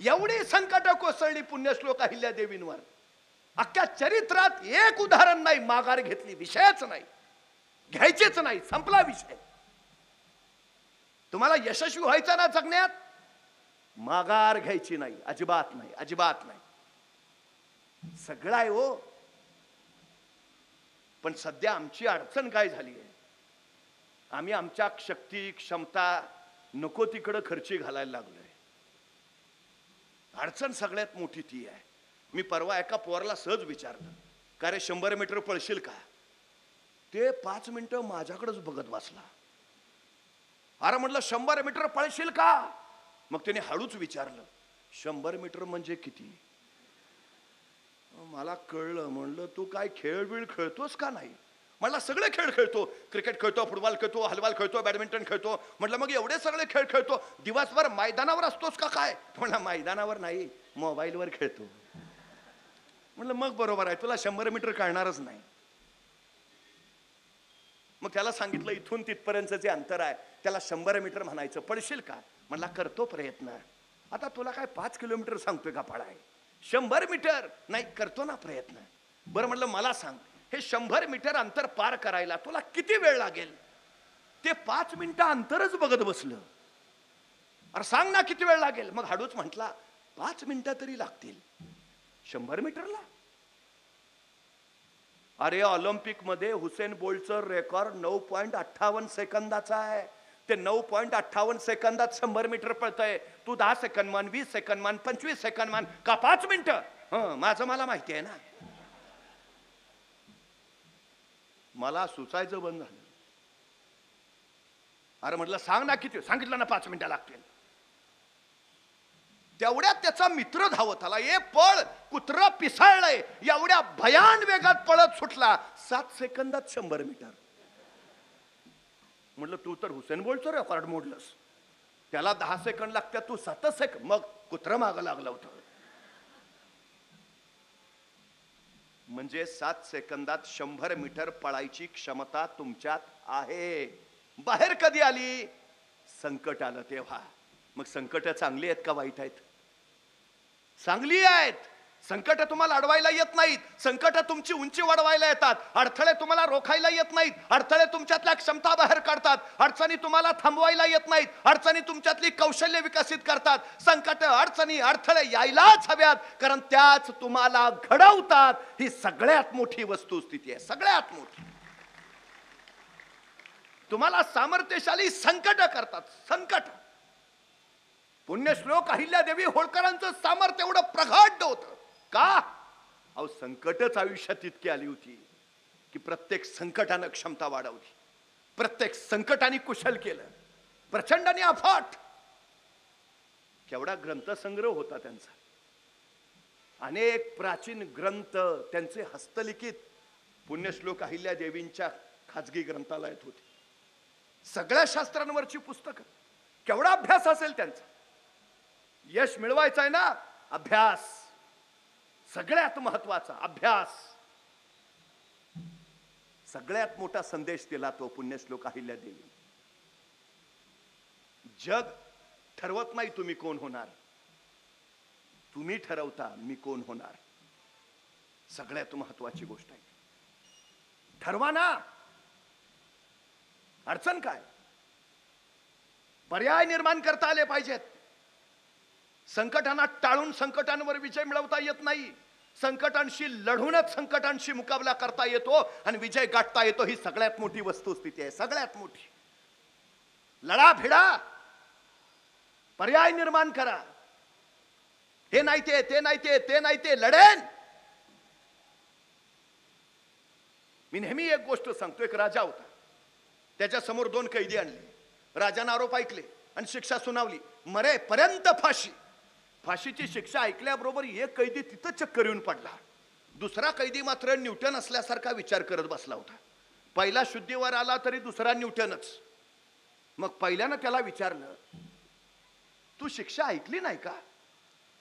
एवढी संकट कोसळली पुण्यश्लोक अहिल्या देवींवर. अख्ख्या चरित्रात एक उदाहरण नाही माघार घेतली, विषयच नाही, घ्यायचेच नाही, संपला विषय. तुम्हाला यशस्वी व्हायचं ना जगण्यात, माघार घ्यायची नाही, अजिबात नाही, अजिबात नाही. सगळं आहे हो. पण सध्या आमची अडचण काय झाली आहे? आम्ही आमच्या शक्ती क्षमता नको तिकडं खर्ची घालायला लागलोय. अडचण सगळ्यात मोठी ती आहे. मी परवा एका पोराला सहज विचारलं, का रे 100 मीटर पळशील का? ते 5 मिनिटं माझ्याकडेच बघत बसला. अरे म्हटलं 100 मीटर पळशील का? मग त्याने हळूच विचारलं 100 मीटर म्हणजे किती? मला कळलं. म्हणलं तू काय खेळ बिळ खेळतोस का नाही? म्हणला सगळे खेळ खेळतो, क्रिकेट खेळतो, फुटबॉल खेळतो, हॉलीबॉल खेळतो, बॅडमिंटन खेळतो. म्हटलं मग एवढे सगळे खेळ खेळतो, दिवसभर मैदानावर असतोस का काय? म्हणला मैदानावर नाही, मोबाईलवर खेळतो. म्हणलं मग बरोबर आहे, तुला 100 मीटर कळणारच नाही. मग त्याला सांगितलं इथून तिथपर्यंत जे अंतर आहे त्याला 100 मीटर म्हणायचं, पळशील का? म्हणला करतो प्रयत्न. आता तुला काय 5 किलोमीटर सांगतोय का पळाय? 100 मीटर नाही, करतो ना प्रयत्न. बरं म्हटलं मला सांग, हे 100 मीटर अंतर पार करायला तुला किती वेळ लागेल? ते 5 मिनिटं अंतरच बघत बसलं. अरे सांग ना किती वेळ लागेल? मग हळूच म्हटला 5 मिनिटं तरी लागतील 100 मीटरला. अरे ऑलिम्पिक मध्ये हुसेन बोल्टचं रेकॉर्ड 9.58 सेकंदाचा आहे. ते 9.58 सेकंदात 100 मीटर पळतय. तू 10 सेकंद मान, 20 सेकंद मान, 25 सेकंद मान, का 5 मिनिटं? माझं मला माहिती आहे ना. मला सुचायचं बंद झालं. अरे म्हटलं सांग ना किती? सांगितलं ना 5 मिनिटं लागतील. तेवढ्यात त्याचा मित्र धावत आला. ए पळ, कुत्र पिसाळलंय. एवढ्या भयान वेगात पळत सुटला. 7 सेकंदात 100 मीटर. म्हटलं तू तर हुसेन बोल्टचं रेकॉर्ड मोडलंस. त्याला 10 सेकंद लागतात, तू 7 सेकंद. मग कुत्र मागं लागलं होतं. म्हणजे 7 सेकंदात 100 मीटर पळायची क्षमता तुमच्यात आहे. बाहेर कधी आली? संकट आलं तेव्हा. मग संकट चांगली आहेत का वाईट आहेत? चांगली आहेत. संकट तुम्हाला अडवायला येत नाहीत. संकट तुमची उंची वाढवायला येतात. अडथळे तुम्हाला रोखायला येत नाहीत. अडथळे तुमच्यातल्या क्षमता बाहेर काढतात. अडचणी तुम्हाला थांबवायला येत नाहीत. अडचणी तुमच्यातली कौशल्य विकसित करतात. संकट, अडचणी, अडथळे यायलाच हव्यात, कारण त्याच तुम्हाला घडवतात. ही सगळ्यात मोठी वस्तुस्थिती आहे, सगळ्यात मोठी. तुम्हाला सामर्थ्यशाली संकट करतात. संकट. पुण्यश्लोक अहिल्यादेवी होळकरांचं सामर्थ्य एवढं प्रगाढ होतं का? अहो संकटच आयुष्यात इतकी आली होती की प्रत्येक संकटानं क्षमता वाढवली. प्रत्येक संकटाने कुशल केलं. प्रचंड आणि अफाट. केवढा ग्रंथसंग्रह होता त्यांचा. अनेक प्राचीन ग्रंथ त्यांचे हस्तलिखित पुण्यश्लोक अहिल्यादेवींच्या खाजगी ग्रंथालयात होते. सगळ्या शास्त्रांवरची पुस्तकं. केवढा अभ्यास असेल त्यांचा. यश मिळवायचं आहे ना, अभ्यास सगळ्यात महत्वाचा. अभ्यास. सगळ्यात मोठा संदेश दिला तो पुण्यश्लोक अहिल्यादेवी. जग ठरवत नाही तुम्ही कोण होणार, तुम्ही ठरवता मी कोण होणार. सगळ्यात महत्वाची गोष्ट आहे. ठरवा ना. अडचण काय? पर्याय निर्माण करता आले पाहिजेत. संकटांना टाळून संकटांवर विजय मिळवता येत नाही. संकटांशी लढूनच संकटांशी मुकाबला करता येतो आणि विजय गाठता येतो. ही सगळ्यात मोठी वस्तुस्थिती आहे, सगळ्यात मोठी. लढा भिडा, पर्याय निर्माण करा. हे नाही ते नाही ते नाही ते लढेन. मी नेहमी एक गोष्ट सांगतो. एक राजा होता, त्याच्या समोर 2 कैदी आणले. राजाने आरोप ऐकले आणि शिक्षा सुनावली. मरेपर्यंत फाशी. फाशीची शिक्षा ऐकल्याबरोबर एक कैदी तिथं चक्कर येऊन पडला. दुसरा कैदी मात्र न्यूटन असल्यासारखा विचार करत बसला होता. पहिला शुद्धीवर आला तरी दुसरा न्यूटनच. मग पहिल्यानं त्याला विचारलं, तू शिक्षा ऐकली नाही का?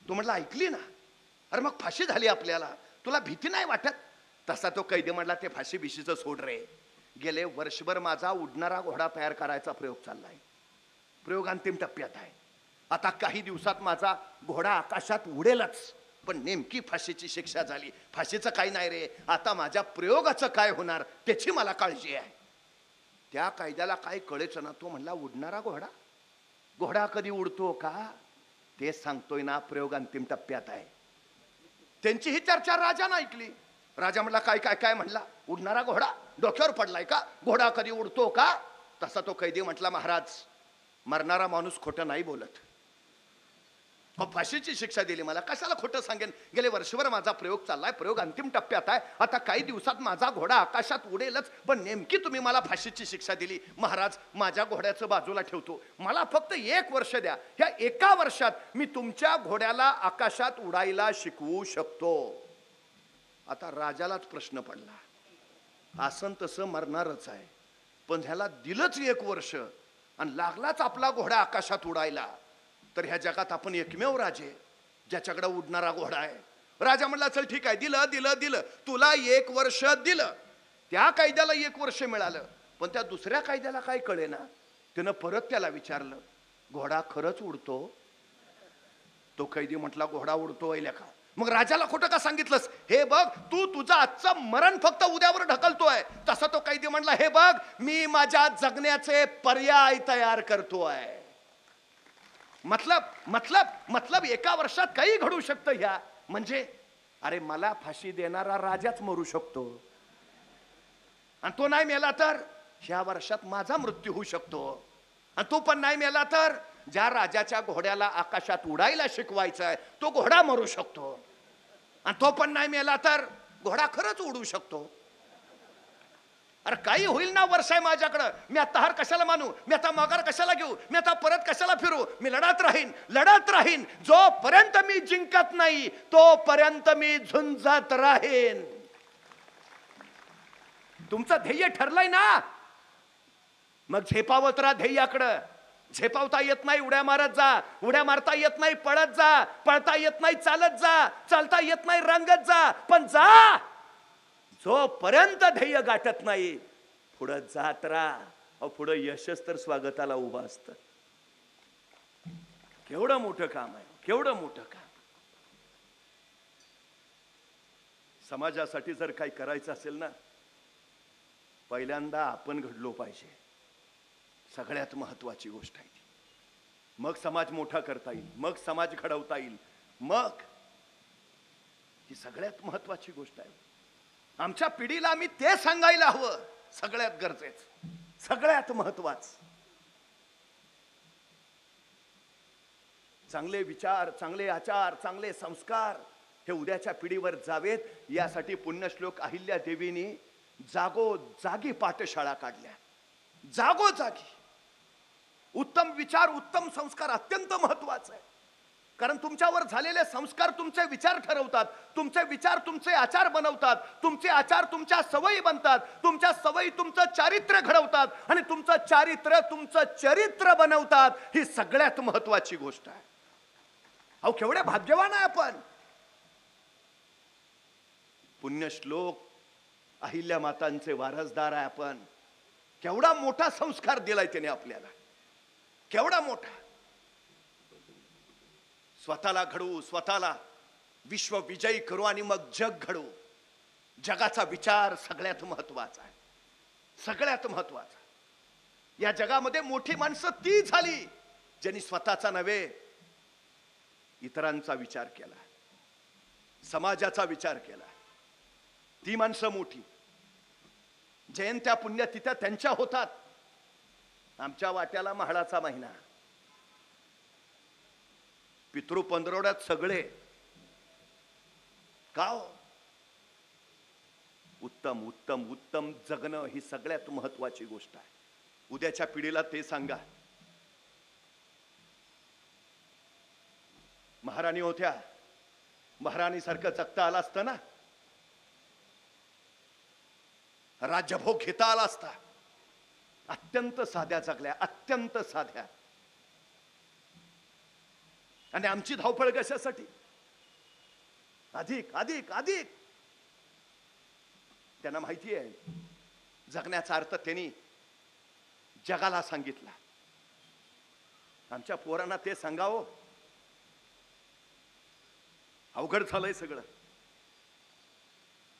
तो म्हटला ऐकली ना. अरे मग फाशी झाली आपल्याला, तुला भीती नाही वाटत? तसा तो कैदी म्हटला, ते फाशी बिशीचं सोड रे. गेले वर्षभर माझा उडणारा घोडा तयार करायचा प्रयोग चाललाय. प्रयोग अंतिम टप्प्यात आहे. आता काही दिवसात माझा घोडा आकाशात उडेलच. पण नेमकी फाशीची शिक्षा झाली. फाशीचं काही नाही रे, आता माझ्या प्रयोगाचं काय होणार त्याची मला काळजी आहे. त्या कायद्याला काय कळेच ना. तो म्हणला उडणारा घोडा, घोडा कधी उडतो का? ते सांगतोय ना, प्रयोग अंतिम टप्प्यात आहे. त्यांची ही चर्चा राजानं ऐकली. राजा म्हणला काय काय काय? म्हणला उडणारा घोडा. डोक्यावर पडलाय का? घोडा कधी उडतो का? तसा तो कैदी म्हटला, महाराज मरणारा माणूस खोटं नाही बोलत. फाशीची शिक्षा दिली मला. कशाला खोटं सांगेन? गेले वर्षभर माझा प्रयोग चाललाय, प्रयोग अंतिम टप्प्यात आहे. आता काही दिवसात माझा घोडा आकाशात उडेलच, पण नेमकी तुम्ही मला फाशीची शिक्षा दिली. महाराज, माझ्या घोड्याचं बाजूला ठेवतो, मला फक्त 1 वर्ष द्या. ह्या 1 वर्षात मी तुमच्या घोड्याला आकाशात उडायला शिकवू शकतो. आता राजालाच प्रश्न पडला, आसन तसं मरणारच आहे, पण ह्याला दिलंच 1 वर्ष आणि लागलाच आपला घोडा आकाशात उडायला, तर ह्या जगात आपण एकमेव राजे ज्याच्याकडे उडणारा घोडा आहे. राजा म्हणला, चल ठीक आहे, दिलं दिलं दिलं, तुला 1 वर्ष दिलं. त्या कायद्याला 1 वर्ष मिळालं, पण त्या दुसऱ्या कायद्याला काय कळेना. त्यानं परत त्याला विचारलं, घोडा खरंच उडतो? तो कैदी म्हटला, घोडा उडतो आहे का? मग राजाला खोटं का सांगितलंस? हे बघ, तू तुझं आजचं मरण फक्त उद्यावर ढकलतोय. तसा तो कैदी म्हणला, हे बघ, मी माझ्या जगण्याचे पर्याय तयार करतोय. मतलब 1 वर्षात काही घडू शकतं. ह्या म्हणजे अरे, मला फाशी देणारा राजाच मरू शकतो, आणि तो नाही मेला तर ह्या वर्षात माझा मृत्यू होऊ शकतो. आणि तो पण नाही मेला तर ज्या राजाच्या घोड्याला आकाशात उडायला शिकवायचा आहे तो घोडा मरू शकतो. आणि तो पण नाही मेला तर घोडा खरंच उडू शकतो. अरे काही होईल ना, वर्ष आहे माझ्याकडं. मी आता हार कशाला मानू? मी आता माघार कशाला घेऊ? मी आता परत कशाला फिरू? मी लढत राहीन. जोपर्यंत मी जिंकत नाही तोपर्यंत मी झुंजत राहीन. तुमचं ध्येय ठरलंय ना, मग झेपावत राहा ध्येयाकडं. झेपावता येत नाही, उड्या मारत जा. उड्या मारता येत नाही, पळत जा. पळता येत नाही, चालत जा. चालता येत नाही, रंगत जा. पण जा, जोपर्यंत ध्येय गाठत नाही पुढं जात राहा. पुढं यशच तर स्वागताला उभं असतं. केवढं मोठं काम आहे, केवढं मोठं काम. समाजासाठी जर काही करायचं असेल ना, पहिल्यांदा आपण घडलो पाहिजे. सगळ्यात महत्वाची गोष्ट आहे ती. मग समाज मोठा करता येईल, मग समाज घडवता येईल. मग ही सगळ्यात महत्वाची गोष्ट आहे. आमच्या पिढीला आम्ही ते सांगायला हवं, सगळ्यात गरजेचं, सगळ्यात महत्वाचं. चांगले विचार, चांगले आचार, चांगले संस्कार हे उद्याच्या पिढीवर जावेत, यासाठी पुण्यश्लोक अहिल्या देवीने जागोजागी पाठशाळा काढल्या. जागोजागी उत्तम विचार, उत्तम संस्कार अत्यंत महत्वाचं आहे. कारण तुमच्यावर झालेले संस्कार तुमचे विचार ठरवतात. तुमचे विचार तुमचे आचार बनवतात. तुमचे आचार तुमच्या सवयी बनतात. तुमच्या सवयी तुमचं चारित्र्य घडवतात, आणि तुमचं चारित्र्य तुमचं चरित्र बनवतात. ही सगळ्यात महत्वाची गोष्ट आहे. अहो, केवढे भाग्यवान आहे आपण. पुण्यश्लोक अहिल्या मातांचे वारसदार आहे आपण. केवढा मोठा संस्कार दिलाय त्याने आपल्याला, केवढा मोठा. स्वतःला घडवू, स्वतःला विश्वविजयी करू, आणि मग जग घडवू. जगाचा विचार सगळ्यात महत्वाचा आहे, सगळ्यात महत्वाचा. या जगामध्ये मोठी माणसं ती झाली ज्यांनी स्वतःचा नव्हे इतरांचा विचार केला, समाजाचा विचार केला. ती माणसं मोठी. जयंत्या पुण्यतिथ्या त्यांच्या होतात. आमच्या वाट्याला म्हाळाचा महिना, पितृ पंधरवड्यात सगळे का हो? उत्तम उत्तम उत्तम जगणं ही सगळ्यात महत्वाची गोष्ट आहे. उद्याच्या पिढीला ते सांगा. महाराणी होत्या, महाराणी सारखं जगता आलं असतं ना, राज्यभोग घेता आला असता. अत्यंत साध्या जगल्या, अत्यंत साध्या. आणि आमची धावपळ कशासाठी? अधिक अधिक अधिक. त्यांना माहिती आहे जगण्याचा अर्थ त्यांनी जगाला सांगितला. आमच्या पोरांना ते सांगावं अवघड झालंय सगळं.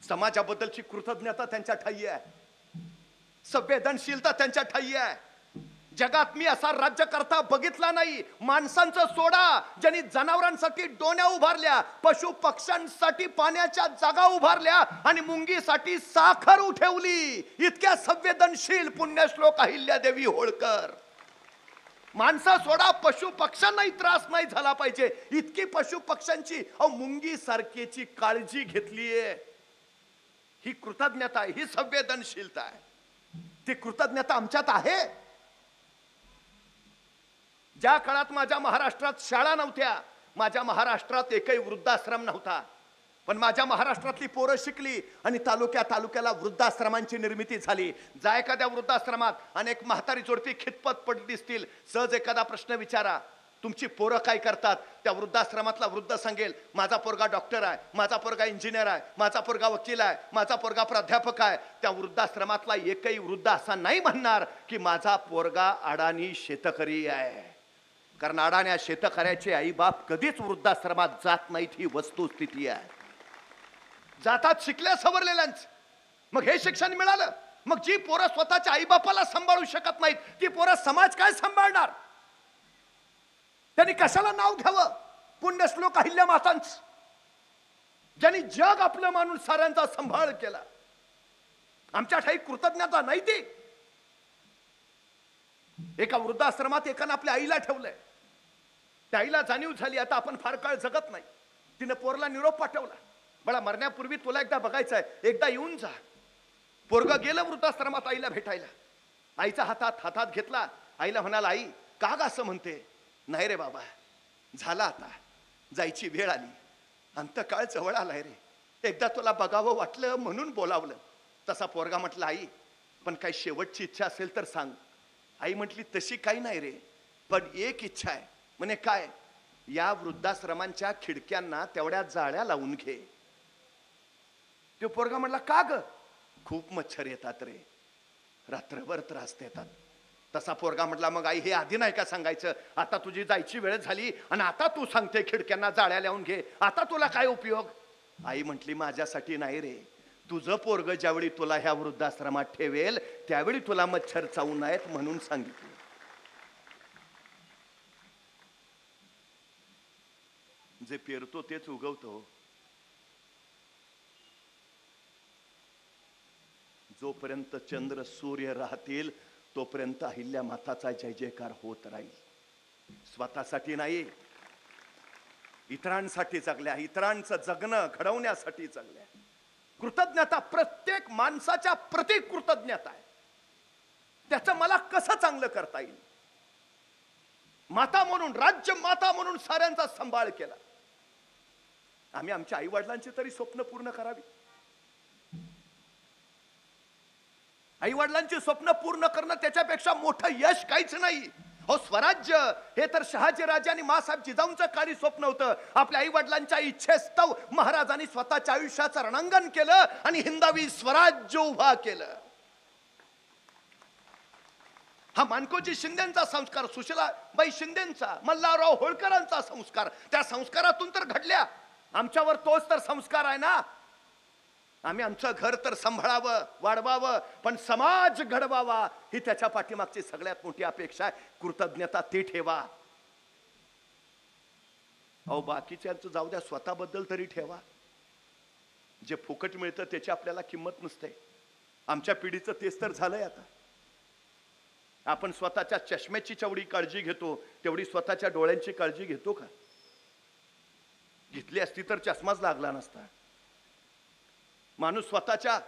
समाजाबद्दलची कृतज्ञता त्यांच्या ठायी आहे, संवेदनशीलता त्यांच्या ठायी आहे. जगात मी असा राज्यकर्ता बघितला नाही. माणसांचं सोडा, ज्यांनी जनावरांसाठी डोण्या उभारल्या, पशु पक्ष्यांसाठी पाण्याच्या जागा उभारल्या, आणि मुंगीसाठी साखर उठवली. इतक्या संवेदनशील पुण्यश्लोक अहिल्यादेवी होळकर. माणसा सोडा, पशु पक्ष्यांनाही त्रास नाही झाला पाहिजे इतकी पशु पक्ष्यांची मुंगी सारखीची काळजी घेतलीये. ही कृतज्ञता आहे, ही संवेदनशीलता आहे. ती कृतज्ञता आमच्यात आहे. ज्या काळात माझ्या महाराष्ट्रात शाळा नव्हत्या, माझ्या महाराष्ट्रात एकही वृद्धाश्रम नव्हता, पण माझ्या महाराष्ट्रातली पोरं शिकली आणि तालुक्याला वृद्धाश्रमांची निर्मिती झाली. जा एखाद्या वृद्धाश्रमात अनेक म्हातारी जोडपी खितपत पडली दिसतील, सहज एखादा प्रश्न विचारा, तुमची पोरं काय करतात? त्या वृद्धाश्रमातला वृद्ध सांगेल, माझा पोरगा डॉक्टर आहे, माझा पोरगा इंजिनियर आहे, माझा पोरगा वकील आहे, माझा पोरगा प्राध्यापक आहे. त्या वृद्धाश्रमातला एकही वृद्ध असा नाही म्हणणार की माझा पोरगा अडाणी शेतकरी आहे. कारण अडाण्या शेतकऱ्याचे आई बाप कधीच वृद्धाश्रमात जात नाहीत, ही वस्तुस्थिती आहे. जातात शिकल्या सवरलेल्यांच. मग हे शिक्षण मिळालं, मग जी पोरं स्वतःच्या आई बापाला सांभाळू शकत नाहीत, ती पोरं समाज काय सांभाळणार? त्यांनी कशाला नाव घ्यावं पुण्यश्लोक अहिल्या मातांच, ज्यांनी जग आपलं मानून साऱ्यांचा सांभाळ केला. आमच्या ठाई कृतज्ञता नाही ती. एका वृद्धाश्रमात एकानं आपल्या आईला ठेवलंय. त्या आईला जाणीव झाली आता आपण फार काळ जगत नाही. तिने पोरला निरोप पाठवला, मला मरण्यापूर्वी तुला एकदा बघायचं आहे, एकदा येऊन जा. पोरगा गेलं वृद्धाश्रमात आईला भेटायला. आईचा हातात घेतला. आईला म्हणाला, आई का ग असं म्हणते? नाही रे बाबा, झाला आता, जायची वेळ आली, अंतकाळ जवळ आलाय रे, एकदा तुला बघावं वाटलं म्हणून बोलावलं. तसा पोरगा म्हटला, आई पण काही शेवटची इच्छा असेल तर सांग. आई म्हटली, तशी काही नाही रे, पण एक इच्छा आहे. म्हणे काय? या वृद्धाश्रमांच्या खिडक्यांना तेवढ्या जाळ्या लावून घे. तो पोरगा म्हटला, का ग? खूप मच्छर येतात रे, रात्रभर त्रास देतात. तसा पोरगा म्हटला, मग आई हे आधी नाही का सांगायचं? आता तुझी जायची वेळ झाली आणि आता तू सांगते खिडक्यांना जाळ्या लावून घे, आता तुला काय उपयोग? आई म्हटली, माझ्यासाठी नाही रे, तुझं पोरग ज्यावेळी तुला ह्या वृद्धाश्रमात ठेवेल त्यावेळी तुला मच्छर चावू नयेत म्हणून सांगितलं. जे पेरतो तेच उगवतो. जोपर्यंत चंद्र सूर्य राहतील तोपर्यंत अहिल्या माताचा जय जयकार होत राहील. स्वतःसाठी नाही, इतरांसाठी जगल्या, इतरांचं जगणं घडवण्यासाठी जगल्या. कृतज्ञता प्रत्येक माणसाच्या प्रति कृतज्ञता आहे. त्याचं मला कसं चांगलं करता येईल. माता म्हणून, राज्य माता म्हणून साऱ्यांचा सांभाळ केला. आम्ही आमच्या आई वडिलांची तरी स्वप्न पूर्ण करावी. आई वडिलांची स्वप्न पूर्ण करणं त्याच्यापेक्षा मोठं यश काहीच नाही. हो, स्वराज्य हे तर शहाजी राजे आणि मासाहेब जिजाऊंचं काळी स्वप्न होतं. आपल्या आई वडिलांच्या इच्छेस्तव महाराजांनी स्वतःच्या आयुष्याचं रणांगण केलं आणि हिंदवी स्वराज्य उभा केलं. हा मानकोजी शिंदेचा संस्कार, सुशीलाबाई शिंदेचा, मल्हारराव होळकरांचा संस्कार, त्या संस्कारातून तर घडल्या. आमच्यावर तोच तर संस्कार आहे ना. आम्ही आमचं घर तर सांभाळावं, वाढवावं, पण समाज घडवावा ही त्याच्या पाठीमागची सगळ्यात मोठी अपेक्षा आहे. कृतज्ञता ती ठेवा. अहो, बाकीच्यांचं जाऊ द्या, स्वतःबद्दल तरी ठेवा. जे फुकट मिळतं त्याची आपल्याला किंमत नसते. आमच्या पिढीचं तेच तर झालंय. आता आपण स्वतःच्या चष्म्याची जेवढी काळजी घेतो तेवढी स्वतःच्या डोळ्यांची काळजी घेतो का? घेतली असती तर चष्माच लागला नसता. माणूस स्वतःच्या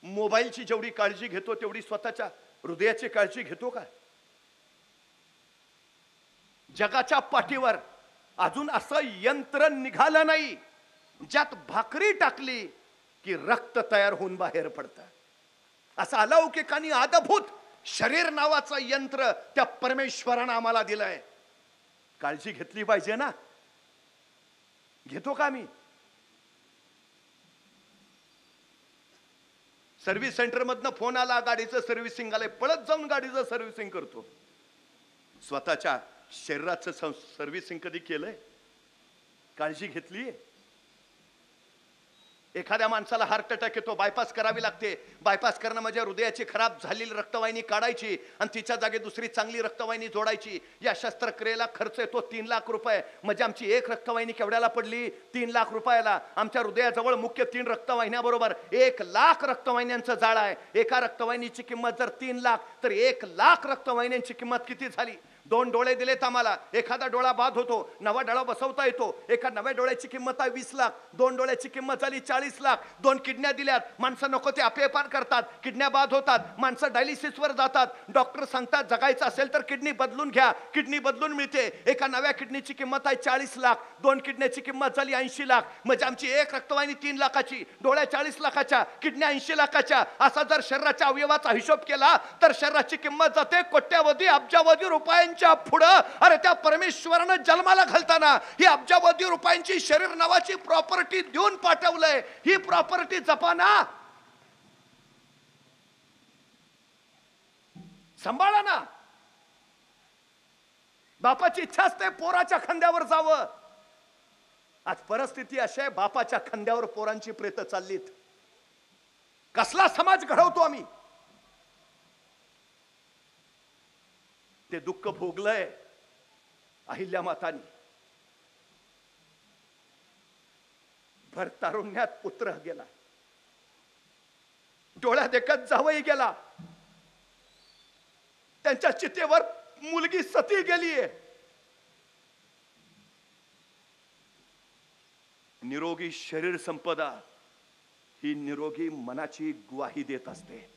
मोबाईलची जेवढी काळजी घेतो तेवढी स्वतःच्या हृदयाची काळजी घेतो का? जगाच्या पाठीवर अजून असं यंत्र निघालं नाही ज्यात भाकरी टाकली की रक्त तयार होऊन बाहेर पडतं. असं अलौकिकानी अद्भुत शरीर नावाचं यंत्र त्या परमेश्वरानं आम्हाला दिलंय. काळजी घेतली पाहिजे ना. घेतो का मी? सर्व्हिस सेंटर मधनं फोन आला, गाडीचं सर्व्हिसिंग आलंय, पळत जाऊन गाडीचं सर्व्हिसिंग करतो. स्वतःच्या शरीराचं सर्व्हिसिंग कधी केलंय? काळजी घेतलीये? एखाद्या माणसाला हार्ट अटॅक येतो, बायपास करावी लागते. बायपास करणं म्हणजे हृदयाची खराब झालेली रक्तवाहिनी काढायची आणि तिच्या जागी दुसरी चांगली रक्तवाहिनी जोडायची. या शस्त्रक्रियेला खर्च येतो 3 लाख रुपये. म्हणजे आमची एक रक्तवाहिनी केवढ्याला पडली? 3 लाख रुपयाला. आमच्या हृदयाजवळ मुख्य 3 रक्तवाहिन्या बरोबर 1 लाख रक्तवाहिन्यांचं जाळं आहे. एका रक्तवाहिनीची किंमत जर 3 लाख तर 1 लाख रक्तवाहिन्यांची किंमत किती झाली? 2 डोळे दिलेत आम्हाला, एखादा डोळा बाद होतो, नवा डोळा बसवता येतो. एका नव्या डोळ्याची किंमत आहे 20 लाख, 2 डोळ्याची किंमत झाली 40 लाख. 2 किडन्या दिल्यात, माणसं नको ते अपेपान करतात, किडन्या बाद होतात, माणसं डायलिसिसवर जातात. डॉक्टर सांगतात जगायचं असेल तर किडनी बदलून घ्या, किडनी बदलून मिळते. एका नव्या किडनीची किंमत आहे 40 लाख, 2 किडन्याची किंमत झाली 80 लाख. म्हणजे आमची एक रक्तवाहिनी 3 लाखाची, डोळ्या 40 लाखाच्या, किडन्या 80 लाखाच्या. असा जर शरीराच्या अवयवाचा हिशोब केला तर शरीराची किंमत जाते कोट्यावधी अब्जावधी रुपयांच्या पुढं. अरे त्या परमेश्वरानं जन्माला घालताना ही अब्जावधी रुपयांची शरीर नावाची प्रॉपर्टी देऊन पाठवलंय. ही प्रॉपर्टी जपाना, सांभाळा ना. बापाची इच्छा असते पोराच्या खांद्यावर जावं. आज परिस्थिती अशी आहे, बापाच्या खांद्यावर पोरांची प्रेत चाललीत. कसला समाज घडवतो आम्ही? ते दुःख भोगलंय अहिल्या मातानी. भर तारुण्यात पुत्र गेला, डोळ्यात देखत जावई गेला, त्यांच्या चितेवर मुलगी सती गेलीये. निरोगी शरीर संपदा ही निरोगी मनाची ग्वाही देत असते.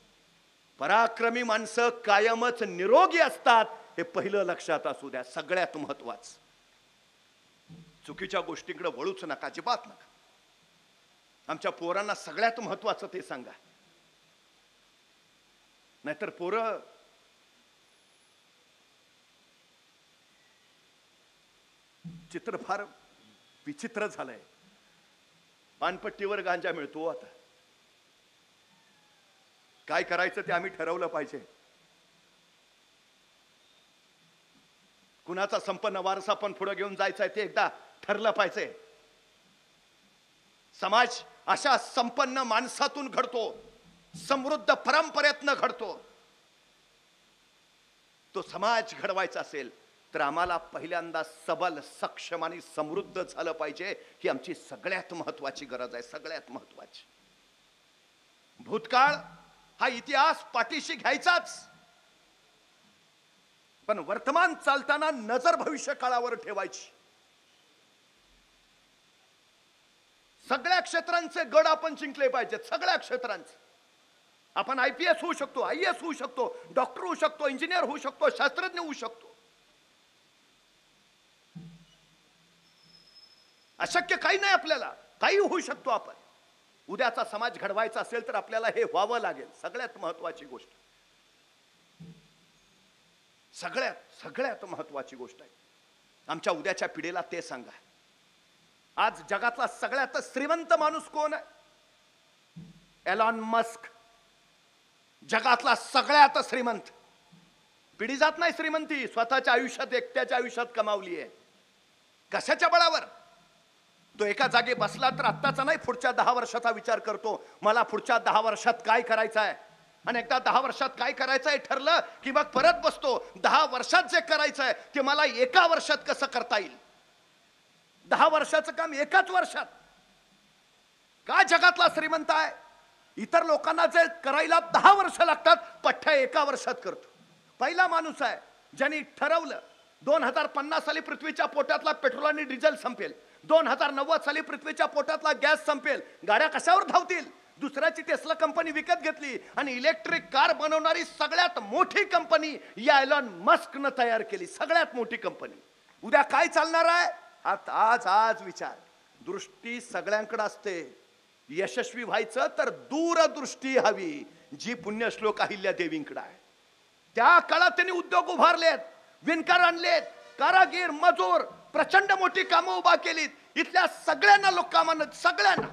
पराक्रमी माणसं कायमच निरोगी असतात, हे पहिलं लक्षात असू द्या. सगळ्यात महत्वाचं, चुकीच्या गोष्टींकडे वळूच नका, अजिबात नका. आमच्या पोरांना सगळ्यात महत्वाचं ते सांगा, नाहीतर पोरं चित्र फार विचित्र झालंय. पानपट्टीवर गांजा मिळतो. आता काय करायचं ते आम्ही ठरवलं पाहिजे. कुणाचा संपन्न वारसा पण पुढे घेऊन जायचा ते एकदा ठरलं पाहिजे. समाज अशा संपन्न माणसातून घडतो, समृद्ध परंपरेतनं घडतो. तो समाज घडवायचा असेल तर आम्हाला पहिल्यांदा सबल, सक्षम आणि समृद्ध झालं पाहिजे. ही आमची सगळ्यात महत्वाची गरज आहे, सगळ्यात महत्वाची. भूतकाळ हा इतिहास पाठीशी घ्यायचाच, पण वर्तमान चालताना नजर भविष्य काळावर ठेवायची. सगळ्या क्षेत्रांचे गड आपण जिंकले पाहिजेत, सगळ्या क्षेत्रांचे. आपण IPS होऊ शकतो, IAS होऊ शकतो, डॉक्टर होऊ शकतो, इंजिनियर होऊ शकतो, शास्त्रज्ञ होऊ शकतो. अशक्य काही नाही, आपल्याला काही होऊ शकतो आपण. उद्याचा समाज घडवायचा असेल तर आपल्याला हे व्हावं लागेल. सगळ्यात महत्वाची गोष्ट, सगळ्यात महत्वाची गोष्ट आहे. आमच्या उद्याच्या पिढीला ते सांगा. आज जगातला सगळ्यात श्रीमंत माणूस कोण आहे? Elon Musk. जगातला सगळ्यात श्रीमंत. पिढी जात नाही श्रीमंती, स्वतःच्या आयुष्यात, एकट्याच्या आयुष्यात कमावली आहे. कशाच्या बळावर? तो एका जागी बसला तर आत्ताचा नाही, पुढच्या 10 वर्षाचा विचार करतो. मला पुढच्या 10 वर्षात काय करायचं आहे, आणि एकदा 10 वर्षात काय करायचं आहे ठरलं की मग परत बसतो. 10 वर्षात जे करायचं आहे ते मला एका वर्षात कसं करता येईल. 10 वर्षाचं काम एकाच वर्षात. का जगातला श्रीमंत आहे? इतर लोकांना जे करायला 10 वर्ष लागतात, पठ्ठ्या एका वर्षात करतो. पहिला माणूस आहे ज्यांनी ठरवलं 2050 साली पृथ्वीच्या पोटातला पेट्रोल आणि डिझेल संपेल, 2090 साली पृथ्वीच्या पोटातला गॅस संपेल. गाड्या कशावर धावतील? दुसऱ्याची टेस्ला कंपनी विकत घेतली आणि इलेक्ट्रिक कार बनवणारी सगळ्यात मोठी कंपनी या एलॉन मस्कनं तयार केली. सगळ्यात मोठी कंपनी. उद्या काय चालणार आहे? आज विचार. दृष्टी सगळ्यांकडे असते. यशस्वी व्हायचं तर दूरदृष्टी हवी, जी पुण्यश्लोक अहिल्या देवींकडे आहे. त्या काळात त्यांनी उद्योग उभारलेत, विणकर आणलेत, कारागीर, मजूर, प्रचंड मोठी कामं उभा केलीत. इथल्या सगळ्यांना लोकांना, सगळ्यांना.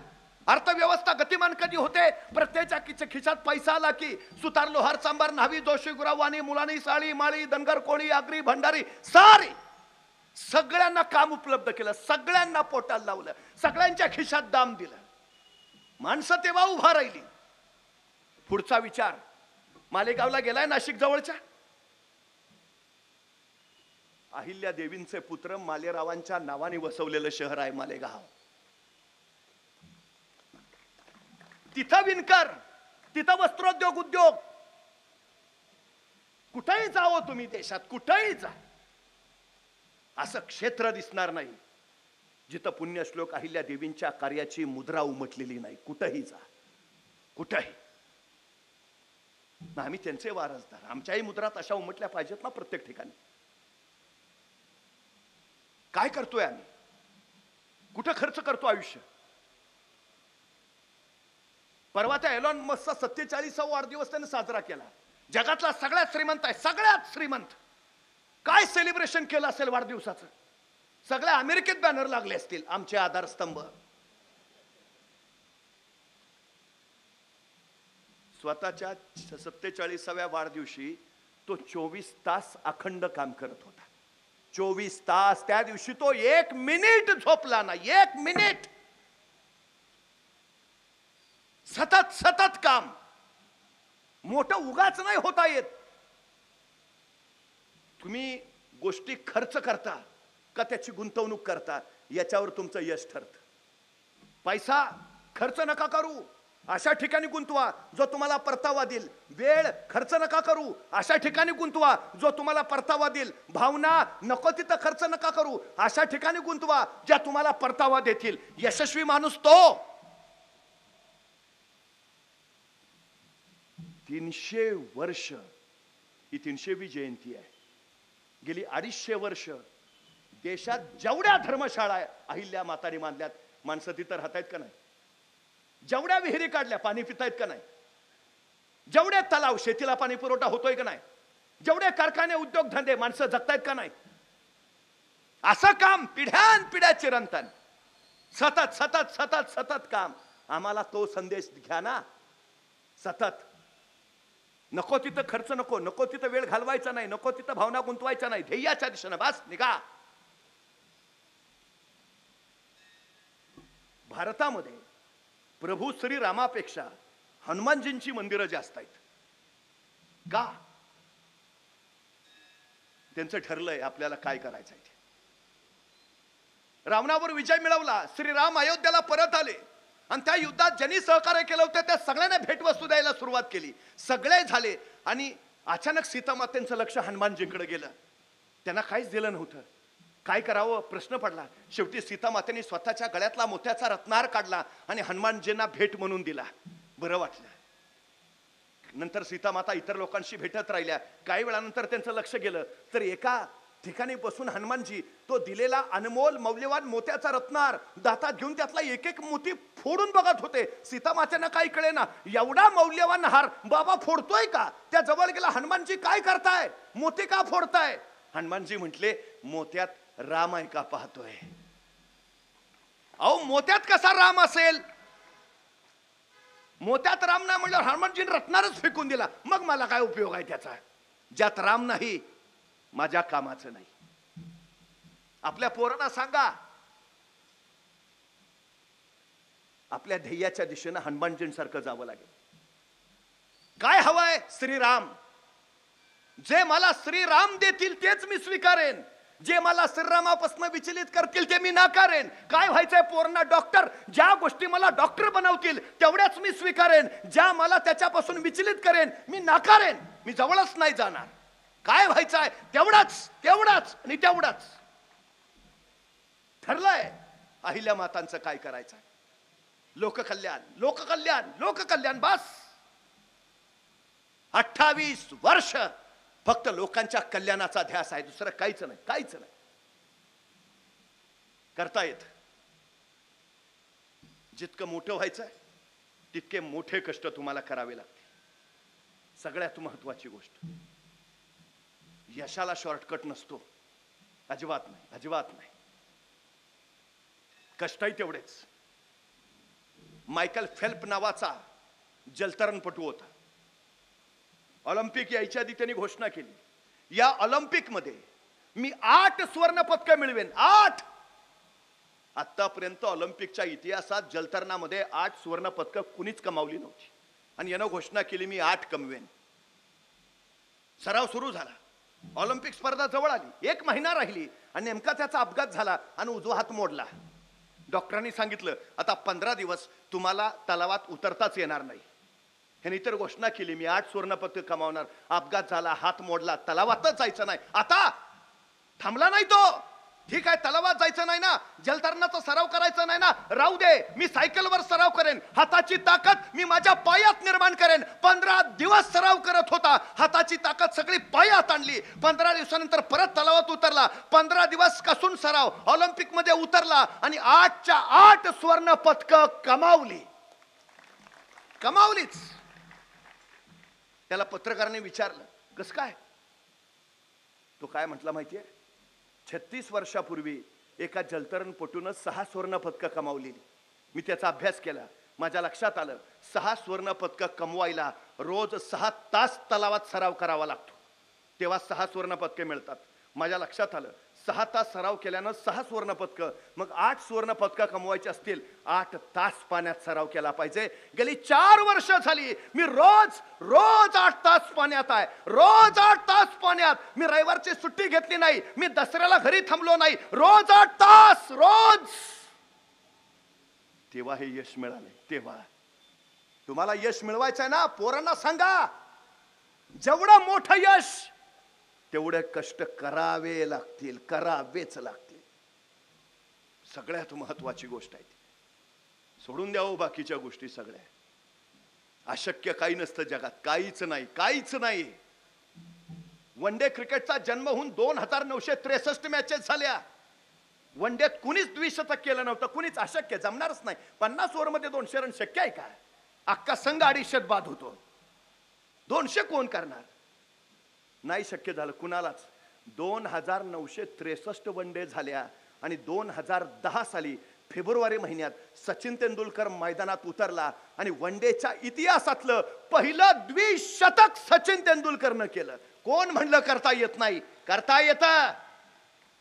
अर्थव्यवस्था गतिमान कधी होते? प्रत्येकाच्या खिशात पैसा आला की सुतार, लोहार, चांबार, न्हावी, जोशी, गुरावानी, मुलानी, साळी, माळी, धनगर, कोळी, आगरी, भंडारी, सारी सगळ्यांना काम उपलब्ध केलं, सगळ्यांना पोटाला लावलं, सगळ्यांच्या खिशात दाम दिलं. माणसं तेव्हा उभा राहिली. पुढचा विचार. मालेगावला गेलाय, नाशिक जवळच्या. अहिल्या देवींचे पुत्र मालेरावांच्या नावाने वसवलेलं शहर आहे मालेगाव. तिथं विणकर, तिथं वस्त्रोद्योग, उद्योग. कुठेही जावं तुम्ही देशात, कुठेही जा, असं क्षेत्र दिसणार नाही जिथं पुण्यश्लोक अहिल्या देवींच्या कार्याची मुद्रा उमटलेली नाही. कुठंही जा, कुठंही. आम्ही त्यांचे वारसदार, आमच्याही मुद्रा तशा उमटल्या पाहिजेत ना प्रत्येक ठिकाणी. काय करतोय आम्ही? कुठं खर्च करतो आयुष्य? परवा त्या एलॉन मस्कचा 47वा वाढदिवस त्याने साजरा केला. जगातला सगळ्यात श्रीमंत आहे, सगळ्यात श्रीमंत. काय सेलिब्रेशन केलं असेल वाढदिवसाचं? सगळ्या अमेरिकेत बॅनर लागले असतील, आमचे आधारस्तंभ. स्वतःच्या 47व्या वाढदिवशी तो 24 तास अखंड काम करत होता. 24 तास. त्या दिवशी तो 1 मिनिट झोपला नाही. 1 मिनिट. सतत सतत काम. मोठं उगाच नाही होता येत. तुम्ही गोष्टी खर्च करता का त्याची गुंतवणूक करता याच्यावर तुमचं यश ठरतं. पैसा खर्च नका करू, अशा ठिकाणी गुंतवा जो तुम्हाला परतावा देईल. वेळ खर्च नका करू, अशा ठिकाणी गुंतवा जो तुम्हाला परतावा देईल. भावना नको तिथं खर्च नका करू, अशा ठिकाणी गुंतवा ज्या तुम्हाला परतावा देतील. यशस्वी माणूस तो. 300 वर्ष ही 300वी जयंती आहे. गेली 250 वर्ष देशात जेवढ्या धर्मशाळा आहे अहिल्या माताने बांधल्यात, माणसं तिथं राहतायत का नाही? जेवढ्या विहिरी काढल्या पाणी पितायत का नाही? जेवढे तलाव शेतीला पाणी पुरवठा होतोय का नाही? जेवढे कारखाने उद्योगधंदे माणसं जगतायत का नाही? असं काम पिढ्यान पिढ्या चिरंतन सतत सतत सतत सतत काम. आम्हाला तो संदेश घ्या ना. सतत. नको तिथं खर्च नको, नको तिथं वेळ घालवायचा नाही, नको तिथं भावना गुंतवायचा नाही. ध्येयाच्या दिशेनं बस निघा. भारतामध्ये प्रभू श्रीरामापेक्षा हनुमानजींची मंदिरं जास्त आहेत. का? त्यांचं ठरलंय आपल्याला काय करायचंय ते. रावणावर विजय मिळवला, श्रीराम अयोध्येला परत आले आणि त्या युद्धात ज्यांनी सहकार्य केलं होतं त्या सगळ्यांना भेटवस्तू द्यायला सुरुवात केली. सगळे झाले आणि अचानक सीतामातेंचं लक्ष हनुमानजींकडे गेलं. त्यांना काहीच दिलं नव्हतं. काय करावं प्रश्न पडला. शेवटी सीतामातेने स्वतःच्या गळ्यातला मोत्याचा रत्नहार काढला आणि हनुमानजींना भेट म्हणून दिला. बरं वाटलं. नंतर सीतामाता इतर लोकांशी भेटत राहिल्या. काही वेळानंतर त्यांचं लक्ष गेलं तर एका ठिकाणी बसून हनुमानजी तो दिलेला अनमोल मौल्यवान मोत्याचा रत्नहार दातात घेऊन त्यातला एक एक मोती फोडून बघत होते. सीतामातेंना काही कळेना. एवढा मौल्यवान हार बाबा फोडतोय का? त्या जवळ गेला. हनुमानजी काय करताय? मोती का फोडताय? हनुमानजी म्हटले मोत्यात राम आहे का पाहतोय. अहो मोत्यात कसा राम असेल? मोत्यात राम नाही म्हणल्यावर हनुमानजीने रत्नारच फेकून दिला. मग मला काय उपयोग आहे त्याचा? ज्यात राम नाही माझ्या कामाचं नाही. आपल्या पोरांना सांगा आपल्या ध्येयाच्या दिशेनं हनुमानजींसारखं जावं लागेल. काय हवंय? श्रीराम. जे मला श्रीराम देतील तेच मी स्वीकारेन. जे मला श्रीरामापासून विचलित करतील ते मी नाकारेन. काय व्हायचंय पोरांना? डॉक्टर. ज्या गोष्टी मला डॉक्टर बनवतील तेवढ्याच मी स्वीकारेन. ज्या मला त्याच्यापासून विचलित करेन मी नाकारेन. मी जवळच नाही जाणार. काय व्हायचंय? तेवढाच तेवढाच आणि तेवढाच. ठरलंय अहिल्या मातांचं काय करायचंय. लोककल्याण लोककल्याण लोककल्याण. बस 28 वर्ष फक्त लोकांच्या कल्याणाचा ध्यास आहे. दुसरं काहीच नाही. काहीच नाही करता येत. जितकं मोठं व्हायचंय तितके मोठे कष्ट तुम्हाला करावे लागतील. सगळ्यात महत्वाची गोष्ट यशाला शॉर्टकट नसतो. अजिबात नाही. अजिबात नाही. कष्टही तेवढेच. मायकल फेल्प नावाचा जलतरणपटू होता. ऑलिम्पिक यायच्या आधी त्यांनी घोषणा केली या ऑलिम्पिक मध्ये मी 8 सुवर्ण पदक मिळवेन. 8. आतापर्यंत ऑलिम्पिकच्या इतिहासात जलतरणामध्ये 8 सुवर्ण पदक कुणीच कमावली नव्हती आणि यानं घोषणा केली मी 8 कमवेन. सराव सुरू झाला. ऑलिम्पिक स्पर्धा जवळ आली. 1 महिना राहिली आणि नेमका त्याचा अपघात झाला आणि उजवा हात मोडला. डॉक्टरांनी सांगितलं आता 15 दिवस तुम्हाला तलावात उतरताच येणार नाही. ह्यानी तर घोषणा केली मी 8 सुवर्ण पदक कमावणार. अपघात झाला, हात मोडला, तलावातच जायचं नाही. आता थांबला नाही तो. ठीक आहे, तलावात जायचं नाही ना, जलतरणाचा सराव करायचा नाही ना, राहू दे, मी सायकलवर सराव करेन. हाताची ताकद मी माझ्या पायात निर्माण करेन. 15 दिवस सराव करत होता, हाताची ताकद सगळी पायात आणली. 15 दिवसानंतर परत तलावात उतरला. 15 दिवस कसून सराव, ऑलिम्पिक मध्ये उतरला आणि 8च्या 8 स्वर्ण पदक कमावलीच. त्याला पत्रकाराने विचारलं, कसं काय? तो काय म्हटला माहितीये? 36 वर्षापूर्वी एका जलतरणपटून 6 स्वर्ण पदक कमावलेली. मी त्याचा अभ्यास केला. माझ्या लक्षात आलं, 6 स्वर्ण पदक कमवायला रोज 6 तास तलावात सराव करावा लागतो, तेव्हा 6 स्वर्ण पदके मिळतात. माझ्या लक्षात आलं, 6 तास सराव केल्यानं 6 स्वर्ण पदक, मग 8 स्वर्ण पदक कमवायचे असतील, 8 तास पाण्यात सराव केला पाहिजे. गेली 4 वर्ष झाली मी रोज 8 तास पाण्यात आहे, रोज 8 तास पाण्यात. मी रविवारची सुट्टी घेतली नाही, मी दसऱ्याला घरी थांबलो नाही, रोज 8 तास रोज. तेव्हा हे यश मिळाले. तेव्हा तुम्हाला यश मिळवायचं आहे ना, पोरांना सांगा, जेवढं मोठं यश तेवढे कष्ट करावे लागतील, करावेच लागतील. सगळ्यात महत्वाची गोष्ट आहे ती. सोडून द्यावं बाकीच्या गोष्टी सगळ्या. अशक्य काही नसतं जगात, काहीच नाही, काहीच नाही. वन डे क्रिकेटचा जन्म होऊन 2963 मॅचेस झाल्या. वन डेत कुणीच द्विशतक केलं नव्हतं, कुणीच. अशक्य, जमणारच नाही. 50 ओव्हरमध्ये 200 रन शक्य आहे का? अख्खा संघ 250 बाद होतो, 200 कोण करणार? नाही शक्य झालं कुणालाच. 2963 वन डे झाल्या आणि 2010 साली फेब्रुवारी महिन्यात सचिन तेंडुलकर मैदानात उतरला आणि वन डेच्या इतिहासातलं पहिलं द्विशतक सचिन तेंडुलकरनं केलं. कोण म्हणलं करता येत नाही? करता येतं.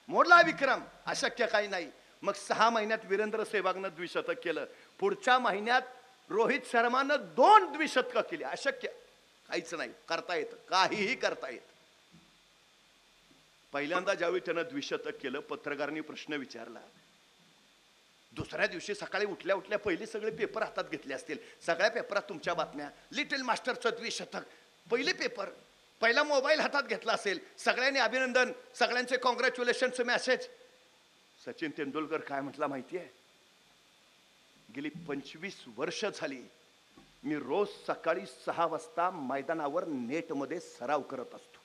मोडला विक्रम. अशक्य काही नाही. मग 6 महिन्यात वीरेंद्र सेहवागनं द्विशतक केलं. पुढच्या महिन्यात रोहित शर्मानं 2 द्विशतकं केली. अशक्य काहीच नाही, करता येतं, काहीही करता येतं. पहिल्यांदा ज्यावेळी त्यानं द्विशतक केलं, पत्रकारांनी प्रश्न विचारला. दुसऱ्या दिवशी सकाळी उठल्या उठल्या पहिले सगळे पेपर हातात घेतले असतील, सगळ्या पेपरात तुमच्या बातम्या, लिटिल मास्टरचं द्विशतक, पहिले पेपर, पहिला मोबाईल हातात घेतला असेल, सगळ्यांनी अभिनंदन, सगळ्यांचे कॉंग्रॅच्युलेशनचे मेसेज. सचिन तेंडुलकर काय म्हटला माहितीये? गेली 25 वर्ष झाली मी रोज सकाळी 6 वाजता मैदानावर नेटमध्ये सराव करत असतो.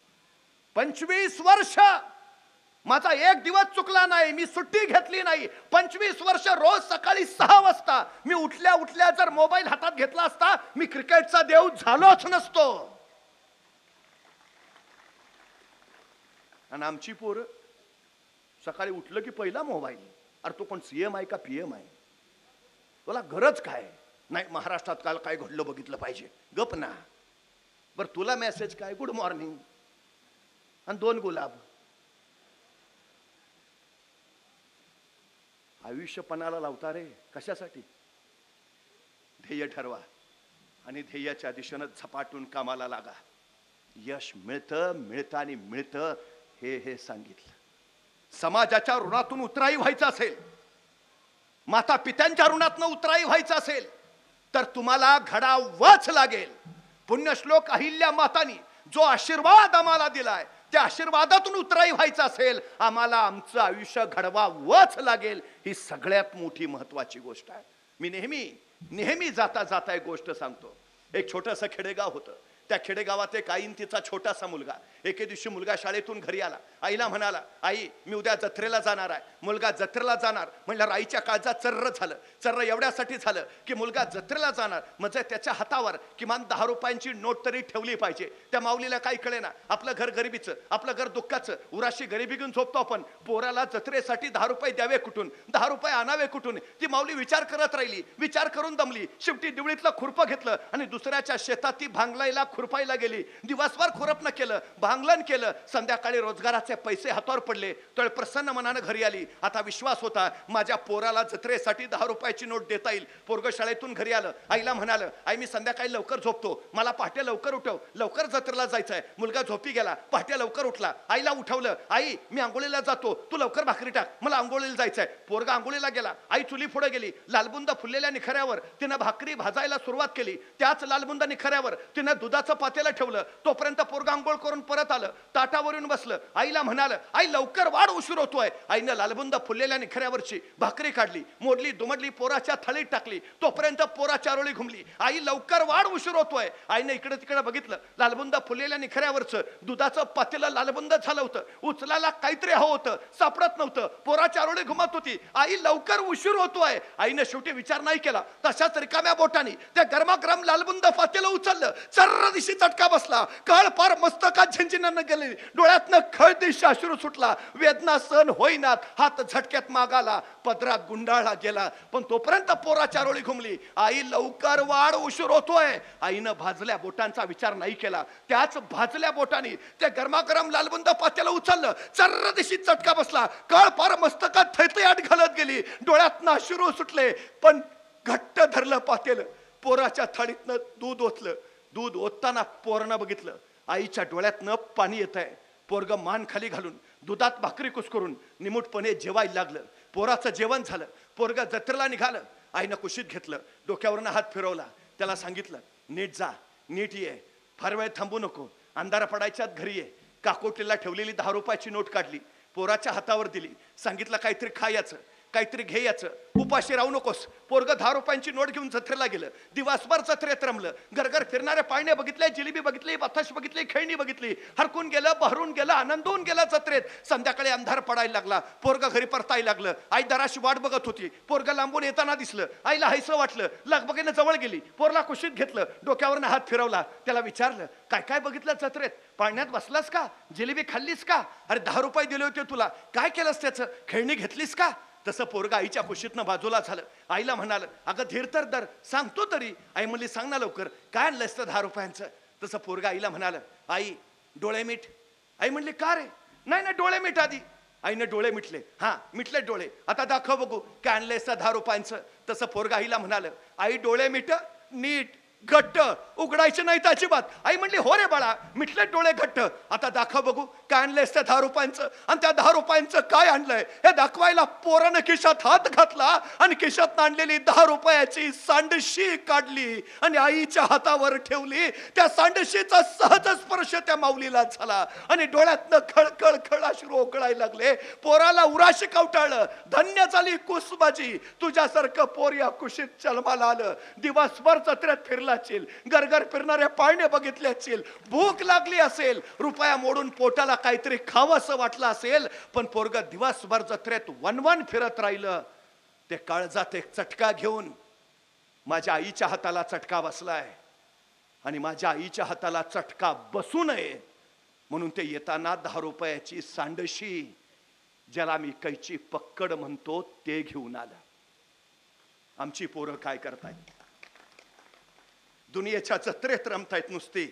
25 वर्ष माझा एक दिवस चुकला नाही, मी सुट्टी घेतली नाही. 25 वर्ष रोज सकाळी 6 वाजता मी उठल्या उठल्या जर मोबाईल हातात घेतला असता, मी क्रिकेटचा देव झालोच नसतो. आणि आमची पोरं सकाळी उठलं की पहिला मोबाईल. अरे तो कोण सीएम आहे का पीएम आहे? तुला गरज काय? नाही, महाराष्ट्रात काल काय घडलं बघितलं पाहिजे. गप ना. बरं तुला मेसेज काय? गुड मॉर्निंग आणि 2 गुलाब. आयुष्यपणाला लावता रे. कशासाठी? ध्येय ठरवा आणि ध्येयाच्या दिशेनं झपाटून कामाला लागा. यश मिळतं, मिळतं आणि मिळतं हे सांगितलं. समाजाच्या ऋणातून उतराई व्हायचं असेल, माता पित्यांच्या ऋणातून उतराई व्हायचं असेल तर तुम्हाला घडावंच लागेल. पुण्यश्लोक अहिल्या मातानी जो आशीर्वाद आम्हाला दिलाय, त्या आशीर्वादातून उतराई व्हायचं असेल, आम्हाला आमचं आयुष्य घडवावंच लागेल. ही सगळ्यात मोठी महत्वाची गोष्ट आहे. मी नेहमी जाता जाता एक गोष्ट सांगतो. एक छोटंसं खेडेगाव होतं. त्या खेडेगावात एक आई तिचा छोटासा मुलगा. एके दिवशी मुलगा शाळेतून घरी आला. आईला म्हणाला, आई मी उद्या जत्रेला जाणार आहे. मुलगा जत्रेला जाणार म्हणल्यावर आईच्या काळजात चर्र झालं. चर्र एवढ्यासाठी झालं की मुलगा जत्रेला जाणार म्हणजे त्याच्या हातावर किमान 10 रुपयांची नोट तरी ठेवली पाहिजे. त्या माऊलीला काही कळेना. आपलं घर गरिबीचं, आपलं घर दुःखाचं, उराशी गरिबी घेऊन झोपतो आपण. पोराला जत्रेसाठी 10 रुपये द्यावे कुठून, 10 रुपये आणावे कुठून? ती माऊली विचार करत राहिली, विचार करून दमली. शेवटी दिवळीतलं खुरपं घेतलं आणि दुसऱ्याच्या शेतात ती भांगलायला खुरपायला गेली. दिवसभर खुरपणं केलं, भांगलन केलं. संध्याकाळी रोजगाराचे पैसे हातावर पडले. तर प्रसन्न मनानं घरी आली. आता विश्वास होता माझ्या पोराला जत्रेसाठी 10 रुपयाची नोट देता येईल. पोरग शाळेतून घरी आलं. आईला म्हणालं, आई मी संध्याकाळी लवकर झोपतो, मला पहाटे लवकर उठव, लवकर जत्रेला जायचंय. मुलगा झोपी गेला. पहाटे लवकर उठला. आईला उठवलं, आई मी आंघोळीला जातो, तू लवकर भाकरी टाक, मला आंघोळीला जायचंय. पोरगा आंघोळीला गेला. आई चुली पुढे गेली. लालबुंद फुललेल्या निखऱ्यावर तिनं भाकरी भाजायला सुरुवात केली. त्याच लालबुंद निखऱ्यावर तिनं दुधाचं दुधाचं पातेलं ठेवलं. तोपर्यंत पोरगा आंघोळ करून परत आलं, ताटावरून बसलं. आईला म्हणालं, आई लवकर वाढ, उशीर होतोय. आईनं लालबुंद फुललेल्या निखऱ्यावरची भाकरी काढली, मोडली दुमडली, पोराच्या थाळीत टाकली. तोपर्यंत पोराच्या आरोळी घुमली. आई लवकर वाढ, उशीर होतोय. आईनं इकडे तिकडे बघितलं, लालबुंद फुललेल्या निखऱ्यावरचं दुधाचं पातेलं लालबुंद झालं होतं. उचलायला काहीतरी हवं होतं, सापडत नव्हतं. पोराच्या आरोळी घुमत होती. आई लवकर उशीर होतोय. आईनं शेवटी विचार नाही केला. तशाच रिकाम्या बोटाने त्या गरमागरम लालबुंद पातेलं उचललं. चर्र दिशी चटका बसला. कळ पार मस्तकात झिंझिनानं गेली. डोळ्यातनं खळदिशी अश्रू सुटला. वेदना सहन होईनात. हात झटक्यात मागाला, पदरात गुंडाळला गेला. पण तोपर्यंत पोराच्या आरोळी घुमली. आई लवकर वाढ, उशीर होतोय. आईनं भाजल्या बोटांचा विचार नाही केला. त्याच भाजल्या बोटाने त्या गरमागरम लालबुंद पातेलं उचललं. चर्र दिशी चटका बसला. कळ पार मस्तकात थैथयाट घालत गेली. डोळ्यातनं अश्रू सुटले. पण घट्ट धरलं पातेलं. पोराच्या थाळीतनं दूध ओतलं. दूध ओतताना पोरानं बघितलं, आईच्या डोळ्यातनं पाणी येत आहे. पोरग मान खाली घालून दुधात भाकरी कुस्करून निमूटपणे जेवायला लागलं. पोराचं जेवण झालं. पोरग जत्रेला निघालं. आईनं कुशीत घेतलं, डोक्यावरनं हात फिरवला. त्याला सांगितलं, नीट जा, नीट ये, फार वेळ थांबू नको, अंधार पडायच्यात घरी ये. काकोटीला ठेवलेली 10 रुपयाची नोट काढली, पोराच्या हातावर दिली. सांगितलं, काहीतरी खायचं, काहीतरी घ्यायचं, उपाशी राहू नकोस. पोरग 10 रुपयांची नोट घेऊन जत्रेला गेलं. दिवसभर जत्रेत रमलं. घरघर फिरणाऱ्या पाळणे बघितले, जिलेबी बघितली, बथाश बघितली, खेळणी बघितली. हरकून गेलं, बहरून गेलं, आनंदून गेलं जत्रेत. संध्याकाळी अंधार पडायला लागला. पोरग घरी परतायला लागलं. आई दराशी वाट बघत होती. पोरग लांबून येताना दिसलं. आईला हायसं वाटलं. लगबगीनं जवळ गेली. पोरला कुशीत घेतलं, डोक्यावरनं हात फिरवला. त्याला विचारलं, काय काय बघितलं जत्रेत? पाळण्यात बसलास का? जिलेबी खाल्लीस का? अरे 10 रुपये दिले होते तुला, काय केलंस त्याचं? खेळणी घेतलीस का? तसं पोरगा आईच्या कुशीतनं बाजूला झालं. आईला म्हणाल, अगं धीर तर दर, सांगतो तरी. आई म्हणली, सांग ना लवकर, काय आणलंस तर 10 रुपयांचं? तसं पोरगा आईला म्हणाल, आई डोळे मीठ. आई म्हणली, का रे? नाही ना, डोळे मीठ आधी. आईने डोळे मिटले. हा, मिटले डोळे. आता दाखव बघू, काय आणलंयस तर 10 रुपयांचं? तसं पोरगा आईला म्हणाल, आई डोळे मिट, नीट घट्ट, उघडायचे नाहीत अजिबात. आई म्हणली, हो रे बाळा, मिटले डोळे घट्ट. आता दाखव बघू, काय आणलंयस त्या 10 रुपयांचं? आणि त्या 10 रुपयांचं काय आणलंय हे दाखवायला पोरानं खिशात हात घातला आणि खिशात आणलेली 10 रुपयाची सांडशी काढली आणि आईच्या हातावर ठेवली. त्या सांडशीचा सहज स्पर्श त्या माऊलीला झाला आणि डोळ्यातनं खळखळ खळ अश्रू ओकळायला लागले. पोराला उराशी कवटाळलं. धन्य झाली कुसबाजी, तुझ्यासारखं पोर या कुशीत जन्माला आलं. दिवसभर जत्रेत फिरला असेल, घरघर फिरणाऱ्या पाळणे बघितले असेल, भूक लागली असेल, रुपया मोडून पोटाला काहीतरी खावंसं वाटलं असेल, पण पोरग दिवसभर जत्रेत वनवन फिरत राहिलं. ते काळजात एक चटका घेऊन माझ्या आईच्या हाताला चटका बसलाय आणि माझ्या आईच्या हाताला चटका बसू नये म्हणून ते येताना 10 रुपयाची सांडशी, ज्याला मी कैची पक्कड म्हणतो, ते घेऊन आलं. आमची पोरं काय करतायत? दुनियेच्या जत्रेत रमतायत नुसती.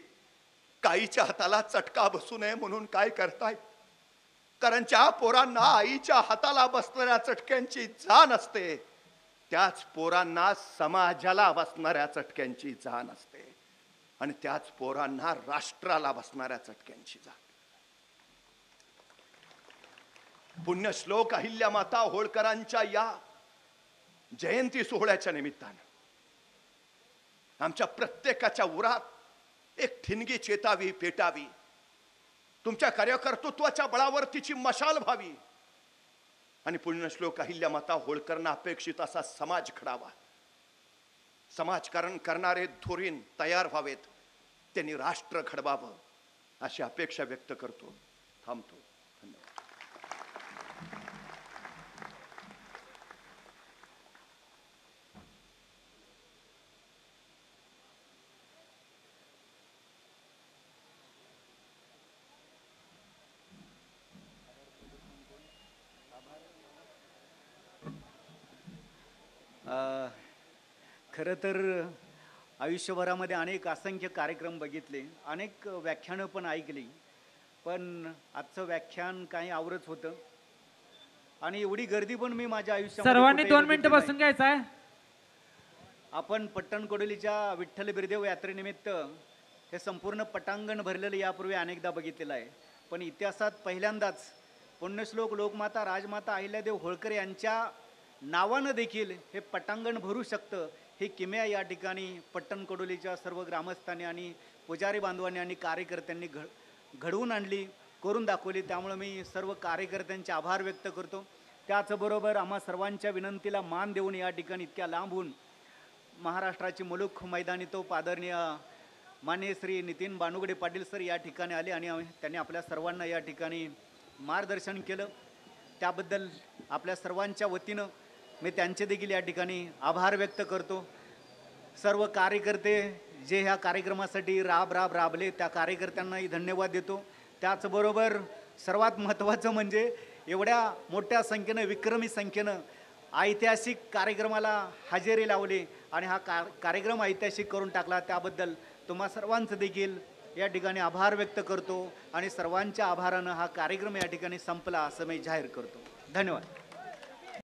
काईच्या हाताला चटका बसू नये म्हणून काय करतायत? कारण ज्या पोरांना आईच्या हाताला बसणाऱ्या चटक्यांची जाण असते, त्याच पोरांना समाजाला बसणाऱ्या चटक्यांची जाण असते आणि त्याच पोरांना राष्ट्राला बसणाऱ्या चटक्यांची जाण. पुण्यश्लोक अहिल्यामाता होळकरांच्या या जयंती सोहळ्याच्या निमित्तानं आमच्या प्रत्येकाच्या उरात एक ठिणगी चेतावी, पेटावी. तुमच्या कार्यकर्तृत्वाच्या बळावर तिची मशाल व्हावी आणि पुण्यश्लोक अहिल्यामाता होळकरांना अपेक्षित असा समाज घडावा. समाजकारण करणारे धुरीण तयार व्हावेत, त्यांनी राष्ट्र घडवावं अशी अपेक्षा व्यक्त करतो. थांबतो. धन्यवाद. खरं तर आयुष्यभरामध्ये अनेक असंख्य कार्यक्रम बघितले, अनेक व्याख्यानं पण ऐकली, पण आजचं व्याख्यान काही आवरत होतं आणि एवढी गर्दी पण मी माझ्या आयुष्यात. सर्वांनी 2 मिनिटं बसून घ्यायचं आहे. आपण पट्टणकोडोलीच्या विठ्ठल बिरदेव यात्रेनिमित्त हे संपूर्ण पटांगण भरलेलं यापूर्वी अनेकदा बघितलेलं आहे, पण इतिहासात पहिल्यांदाच पुण्यश्लोक लोकमाता राजमाता अहिल्यादेवी होळकर यांच्या नावानं देखील हे पटांगण भरू शकतं, ही किमया या ठिकाणी पट्टणकोडोलीच्या सर्व ग्रामस्थांनी आणि पुजारी बांधवांनी आणि कार्यकर्त्यांनी घडवून आणली, करून दाखवली. त्यामुळे मी सर्व कार्यकर्त्यांचे आभार व्यक्त करतो. त्याचबरोबर आम्हा सर्वांच्या विनंतीला मान देऊन या ठिकाणी इतक्या लांबून महाराष्ट्राची मुलूक मैदानी तो आदरणीय माननीय श्री नितीन बानुगडे पाटील सर या ठिकाणी आले आणि त्यांनी आपल्या सर्वांना या ठिकाणी मार्गदर्शन केलं. त्याबद्दल आपल्या सर्वांच्या वतीनं मी त्यांचे देखील या ठिकाणी आभार व्यक्त करतो. सर्व कार्यकर्ते जे ह्या कार्यक्रमासाठी राबले त्या कार्यकर्त्यांनाही धन्यवाद देतो. त्याचबरोबर सर्वात महत्त्वाचं म्हणजे एवढ्या मोठ्या संख्येनं, विक्रमी संख्येनं ऐतिहासिक कार्यक्रमाला हजेरी लावली आणि हा कार्यक्रम ऐतिहासिक करून टाकला. त्याबद्दल तुम्हा सर्वांचं देखील या ठिकाणी आभार व्यक्त करतो आणि सर्वांच्या आभारानं हा कार्यक्रम या ठिकाणी संपला असं मी जाहीर करतो. धन्यवाद.